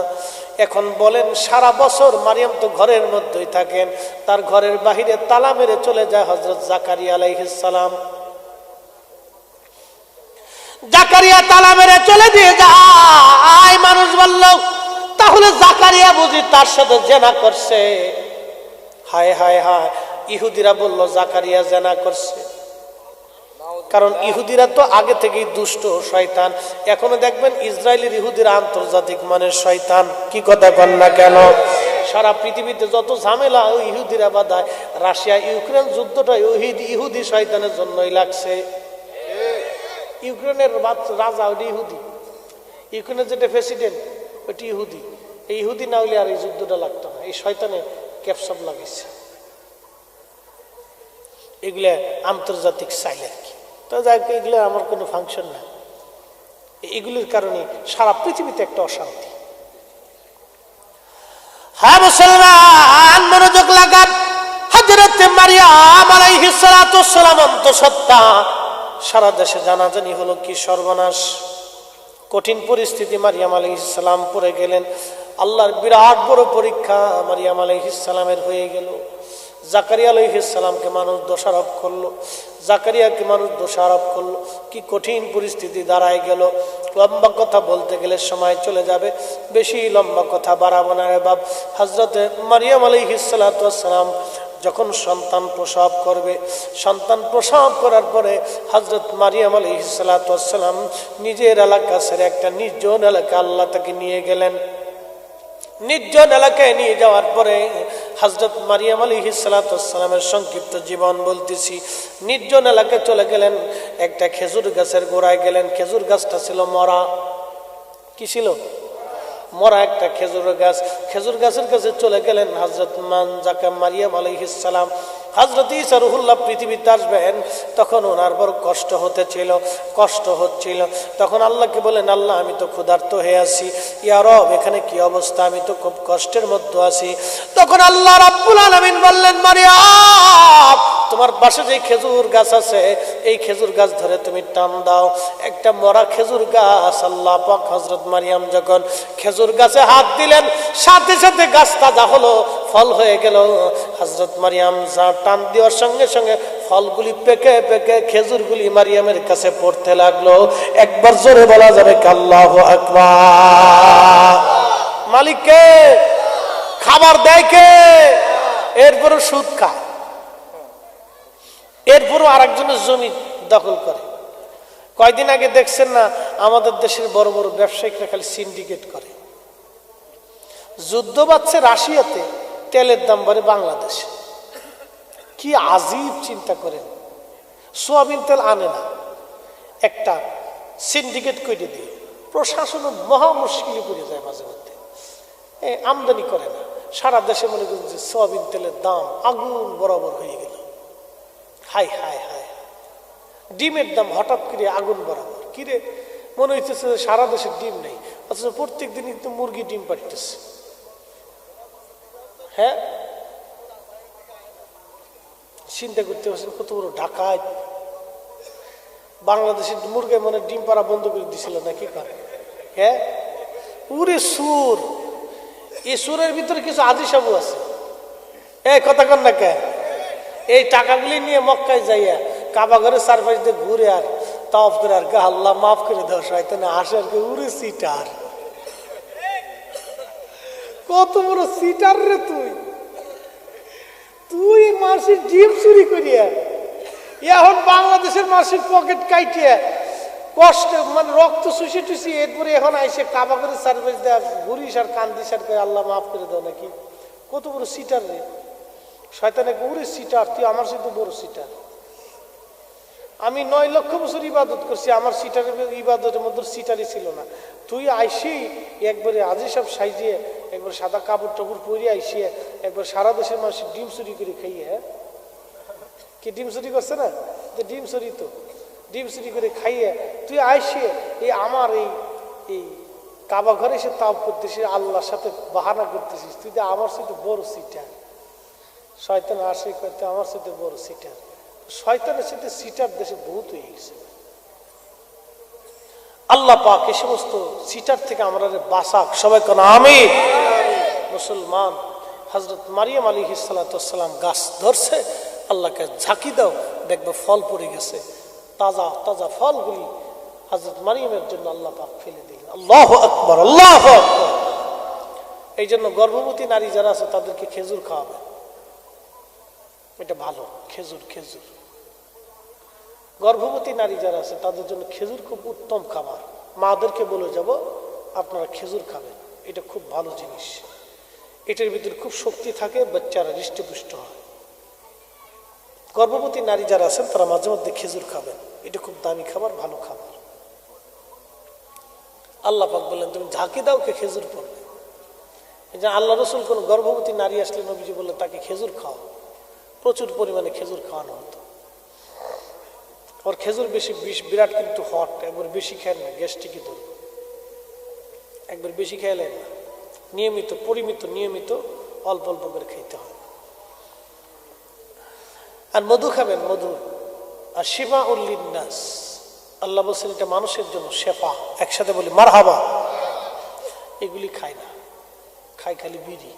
A: এখন বলেন, সারা বছর মারিয়াম তো ঘরের মধ্যেই থাকেন, তার ঘরের বাহিরে তালা মেরে চলে যায় হযরত জাকারিয়া আলাইহিস সালাম। জাকারিয়া তালা মেরে চলে দিয়ে যায়। মানুষ বলল, তাহলে জাকারিয়া বুঝি তার সাথে জেনা করছে। হায় হায় হায়! ইহুদিরা বলল জাকারিয়া জেনা করছে, কারণ ইহুদিরা তো আগে থেকেই দুষ্ট শয়তান। এখনো দেখবেন ইসরায়েলের ইহুদিরা আন্তর্জাতিক মানের শয়তান। কি কথা কন না কেন? সারা পৃথিবীতে যত ঝামেলা ওই ইহুদিরা বাধায়। রাশিয়া ইউক্রেন যুদ্ধটা ইহুদি শয়তানের জন্যই লাগছে। ইউক্রেনের রাজা ওটি ইহুদি, ইউক্রেনের যেটা প্রেসিডেন্ট ওটি ইহুদি। এই ইহুদি না হলে আর এই যুদ্ধটা লাগতো না। এই শয়তানে ক্যাপসব লাগিয়েছে। এগুলা আন্তর্জাতিক চাইল আর কি। তো যাই হোক, এগুলো আমার কোনো ফাংশন না। এগুলির কারণে সারা পৃথিবীতে একটা অশান্তি। হ্যাঁ মুসলমান, মনোযোগ লাগান। হযরত মারিয়াম আলাইহিস সালাতু ওয়াস সালাম অন্তঃসত্ত্বা। সারা দেশে জানাজানি হলো, কি সর্বনাশ! কঠিন পরিস্থিতি মারিয়াম আলাইহিস সালাম পড়ে গেলেন। আল্লাহর বিরাট বড় পরীক্ষা মারিয়াম আলাইহিস সালামের হয়ে গেল। জাকারিয়া আলাইহিস সালামকে মানুষ দোষারোপ করলো, জাকারিয়াকে মানুষ দোষারোপ করলো। কি কঠিন পরিস্থিতি দাঁড়ায় গেল। লম্বা কথা বলতে গেলে সময় চলে যাবে, বেশি লম্বা কথা বাড়াবো না রে বাপ। হযরত মারিয়াম আলাইহিস সালাতু ওয়াস সালাম যখন সন্তান প্রসব করবে, সন্তান প্রসব করার পরে হযরত মারিয়াম আলাইহিস সালাতু ওয়াস সালাম নিজের এলাকা ছেড়ে একটা নির্জন এলাকা আল্লাহ তাকে নিয়ে গেলেন। নির্জন এলাকায় নিয়ে যাওয়ার পরে হযরত মারিয়াম আলাইহিস সালাতু ওয়াস সালামের সংক্ষিপ্ত জীবন বলতেছি। নির্জন এলাকায় চলে গেলেন, একটা খেজুর গাছের গোড়ায় গেলেন। খেজুর গাছটা ছিল মরা। কি ছিল? মরা একটা খেজুর গাছ। খেজুর গাছের কাছে চলে গেলেন হযরত মারিয়াম আলাইহিস সালাম। হযরত ঈসা রুহুল্লাহ পৃথিবীতে আসবেন, তখন ওনার বড় কষ্ট হচ্ছিল। তখন আল্লাহকে বলেন, আল্লাহ আমি তো ক্ষুধার্ত হয়ে আছি, ইয়া রব এখানে কি অবস্থা, আমি তো খুব কষ্টের মধ্যে আছি। তখন আল্লাহ রাব্বুল আলামিন বললেন, মারিয়াম তোমার পাশে যে খেজুর গাছ আছে, এই খেজুর গাছ ধরে তুমি টান দাও। একটা মরা খেজুর গাছ। আল্লাহ পাক হযরত মারিয়াম যখন খেজুর গাছে হাত দিলেন, সাথে সাথে গাছ তাজা হলো, ফল হয়ে গেল। হযরত মারিয়াম যা টান দেওয়ার সঙ্গে সঙ্গে ফলগুলি পেকে পেকে খেজুরগুলি মারিয়ামের কাছে পড়তে লাগলো। একবার জোরে বলা যাবে কি আল্লাহু আকবার! মালিককে খাবার দেয় কে? এরপরও সুদ খায়, এরপরও আরেকজনের জমি দখল করে। কয়দিন আগে দেখছেন না, আমাদের দেশের বড় বড় ব্যবসায়িকরা খালি সিন্ডিকেট করে। যুদ্ধ বাড়ছে রাশিয়াতে, তেলের দাম বাড়ে বাংলাদেশে। কি আজীব চিন্তা করেন। সোয়াবিন তেল আনে না, একটা সিন্ডিকেট করে দিয়ে প্রশাসনও মহা মুশকিলে পড়ে যায় মাঝে মধ্যে। আমদানি করে না, সারা দেশে মনে করেন যে সোয়াবিন তেলের দাম আগুন বরাবর হয়ে গেল। High high high! ডিমের দাম হঠাৎ করে আগুন বরাবর। কিরে, মনে হইতেছে সারা দেশে ডিম নেই, অথচ প্রত্যেক দিন কিন্তু মুরগি ডিম পাড়তেছে। হ্যাঁ, চিন্তা করতে পারছেন কত বড় ডাকাত! বাংলাদেশের মুরগে মনে ডিম পাড়া বন্ধ করে দিছিল না কি করে? হ্যাঁ, পুরে সুর। এই সুরের ভিতরে কিছু আদি সাবু আছে। এই কথা কন না কে? এই টাকাগুলি নিয়ে মক্কায় যাইয়া কাবা ঘরে চারপাশ দিয়ে ঘুরে আর তাওয়াফ করে আর আল্লাহ মাফ করে দেওয়া শয়তানে আসে আর কি। উরে সিটার, কত বড় সিটার রে তুই! তুই মাসির ডিম চুরি করিয়া এখন বাংলাদেশের মাসির পকেট কাইটিয়া কষ্ট মানে রক্ত শুষে টুসি এরপরে এখন আইসে কাবা করে সার্ভিস দেয়া ঘুরিস আর কান্দিস আর করে আল্লাহ মাফ করে দাও নাকি। কত বড় সিটার রে শয়তানে! উরে সিটার, তুই আমার সাথে বড় সিটার। আমি 9 লক্ষ বছর ইবাদত করছি, আমার সিটারের ইবাদতের মধ্যে সিটারই ছিল না। তুই আইসি একবারে আজি সব সাইজিয়ে একবার সাদা কাপড় টাপড় পরে আইসিয়ে একবার সারা দেশের মানুষের ডিম চুরি করে খাইয়ে। হ্যাঁ, কি ডিম চুরি করছে না? ডিম চুরি তো, ডিম চুরি করে খাইয়ে তুই আইসিয়ে এই আমার এই কাবা ঘরে এসে তাপ করতেছিস, আল্লাহর সাথে বাহানা করতেছিস। তুই তো আমার সাথে বড় সিটার। শয়তান আসে করতে আমার সাথে বড় সিটার। শয়তানের সাথে সিটার দেশে বহুত হয়ে গেছে। আল্লাহ পাক এই সমস্ত সিটার থেকে আমরা বাঁচাক। সবাই কোন আমিন। মুসলমান হযরত মারিয়াম আলাইহিস সালাম গাছ ধরছে, আল্লাহকে ঝাঁকি দাও, দেখবে ফল পড়ে গেছে। তাজা তাজা ফলগুলি হযরত মারিয়ামের জন্য আল্লাহ পাক ফেলে দিলেন। আল্লাহু আকবার, আল্লাহু আকবার। এই জন্য গর্ভবতী নারী যারা আছে তাদেরকে খেজুর খাওয়াবে, এটা ভালো। খেজুর, খেজুর গর্ভবতী নারী যারা আছে তাদের জন্য খেজুর খুব উত্তম খাবার। মাদেরকে বলে যাব আপনারা খেজুর খাবেন, এটা খুব ভালো জিনিস। এটার ভিতরে খুব শক্তি থাকে, বাচ্চারা হৃষ্টপুষ্ট হয়। গর্ভবতী নারী যারা আছেন তারা মাঝে মধ্যে খেজুর খাবেন, এটা খুব দামি খাবার, ভালো খাবার। আল্লাহ পাক বললেন তুমি ঝাঁকি দাও, কে খেজুর পড়বে। এই যে আল্লাহ রসুল কোন গর্ভবতী নারী আসলে নবীজি বললেন তাকে খেজুর খাও। প্রচুর পরিমাণে খেজুর খাওয়ানো হতো। ওর খেজুর বেশি বিরাট কিন্তু হট, একবার বেশি খেয়ে না গ্যাস্ট্রিকে ধরবে। একবার বেশি খেয়ালেন না, নিয়মিত পরিমিত নিয়মিত অল্প অল্প করে খাইতে হয়। আর মধু খাবেন, মধু। আর শিফা উল্লিন্নাস, আল্লাহ বলছেন এটা মানুষের জন্য শেফা। একসাথে বলি মারহাবা। এগুলি খায় না, খায় খালি বিড়ি।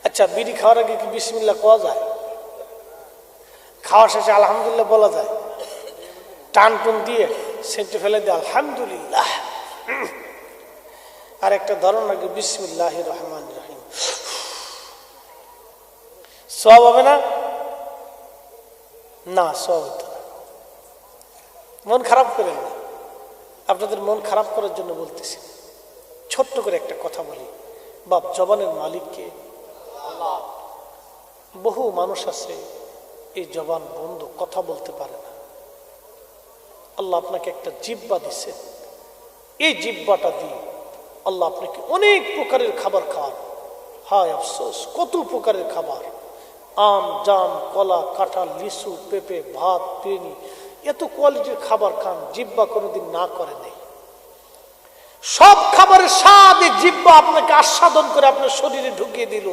A: আচ্ছা, বিড়ি খাওয়ার আগে কি বিসমিল্লাহ কোয়া যায়? খাওয়ার শেষে আলহামদুলিল্লাহ বলা যায়? টান টুন দিয়ে সেন্টে ফেলে দিয়ে আলহামদুলিল্লাহ। আর একটা ধরন আগে বিসমিল্লাহির রহমানির রহিম। সওয়াব হবে না? না, সওয়াব হতো না। মন খারাপ করেন না, আপনাদের মন খারাপ করার জন্য বলতেছি। ছোট্ট করে একটা কথা বলি, বাপ জবানের মালিককে। বহু মানুষ আছে এই জবান বন্ধ, কথা বলতে পারে না। আল্লাহ আপনাকে একটা জিহ্বা দিচ্ছেন, এই জিহ্বাটা দিয়ে আল্লাহ আপনাকে অনেক প্রকারের খাবার খাওয়ান। হায় আফসোস, কত প্রকারের খাবার, আম জাম কলা কাঁঠাল লিচু পেঁপে ভাত বিরিয়ানি, এত কোয়ালিটির খাবার খান, জিহ্বা কোনোদিন না করে নেই। সব খাবারের স্বাদ এই জিহ্বা আপনাকে আস্বাদন করে আপনার শরীরে ঢুকিয়ে দিল।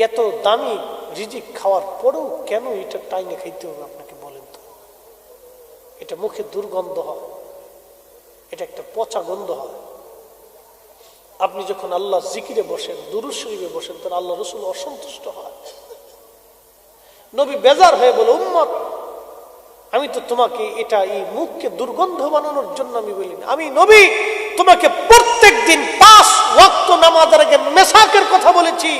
A: এত দামি রিজিক খাওয়ার পরেও কেন এটা টাইনে খাইতে হবে আপনাকে বলেন তো? এটা মুখে দুর্গন্ধ হয়, এটা একটা পচা গন্ধ হয়। আপনি যখন আল্লাহ জিকিরে বসেন, দুরূদ শরীফে বসেন, তখন আল্লাহ রসুল অসন্তুষ্ট হয়। নবী বেজার হয়ে বলে উম্মত, আমি তো তোমাকে এটা এই মুখকে দুর্গন্ধ বানানোর জন্য আমি বলি না। আমি নবী তোমাকে প্রত্যেক দিন 5 ওয়াক্ত নামাজের আগে মেসাকের কথা বলেছি।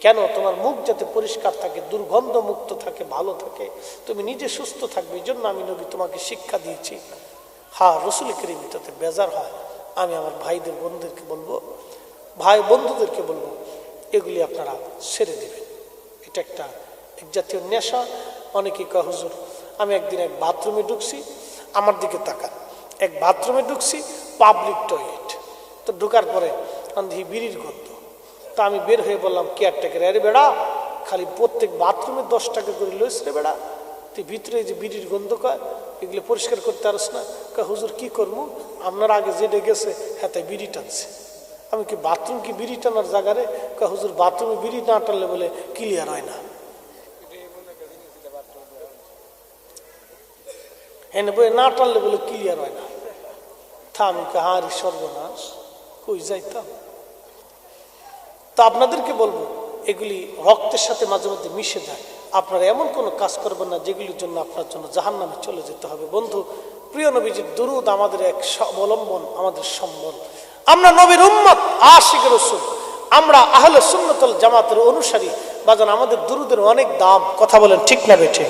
A: কেন? তোমার মুখ যাতে পরিষ্কার থাকে, দুর্গন্ধ মুক্ত থাকে, ভালো থাকে, তুমি নিজে সুস্থ থাকবে, এই জন্য আমি নবী তোমাকে শিক্ষা দিয়েছি। হ্যাঁ, রসুল করিম তাতে বেজার হয়। আমি আমার ভাইদের বন্ধুদেরকে বলবো, ভাই বন্ধুদেরকে বলবো, এগুলি আপনারা ছেড়ে দেবেন। এটা একটা এক জাতীয় নেশা। অনেকে কয় হুজুর আমি একদিন এক বাথরুমে ঢুকছি, আমার দিকে তাকান, এক বাথরুমে ঢুকছি, পাবলিক টয়লেট, তো ঢুকার পরে আন্ধি বিড়ির গন্ধ। তা আমি বের হয়ে বললাম কেয়ারটেকার, আরে বেড়া, খালি প্রত্যেক বাথরুমে 10 টাকা করে লইস রে বেড়া, তুই ভিতরে যে বিড়ির গন্ধ কয় এগুলো পরিষ্কার করতে পারস না? কয় হুজুর কি করবো, আপনার আগে যেটা গেছে হ্যাঁ তাই বিড়ি টানছে। আমি কি বাথরুম কি বিড়ি টানার জায়গা রে? কয় হুজুর বাথরুমে বিড়ি না টানলে বলে ক্লিয়ার হয় না। এনে বই না টানলে বলে ক্লিয়ার হয় না। আমি হারি সর্বনাশ, কই যাইতাম। তো আপনাদেরকে বলবো, এগুলি রক্তের সাথে মাঝে মধ্যে মিশে যায়। আপনারা এমন কোনো কাজ করবেন না যেগুলির জন্য আপনার জন্য জাহান্নামে চলে যেতে হবে। বন্ধু, প্রিয় নবীজির দুরূদ আমাদের এক অবলম্বন, আমাদের সম্বল। আমরা নবীর উম্মত, আশিক রাসূল, আমরা আহলে সুন্নাত ওয়াল জামাতের অনুসারী। বাজান, আমাদের দুরূদের অনেক দাম। কথা বলেন ঠিক না বেঠিক?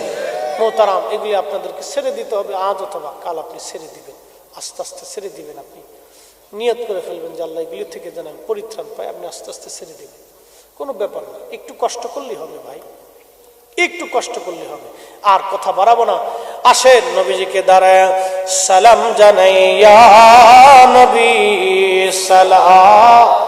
A: মোহতারাম, এগুলি আপনাদেরকে ছেড়ে দিতে হবে। আজ অথবা কাল আপনি ছেড়ে দিবেন, আস্তে আস্তে ছেড়ে দিবেন। আপনি নিয়ত করে ফেলবেন যে আল্লাহ এগুলি থেকে যেন আমি পরিত্রাণ পাই। আপনি আস্তে আস্তে ছেড়ে দিবেন, কোনো ব্যাপার না। একটু কষ্ট করলেই হবে ভাই, একটু কষ্ট করলে হবে। আর কথা বাড়াবো না, আসেন নবীজিকে দাঁড়ায় সালাম জানাইয়া নবী সালাম।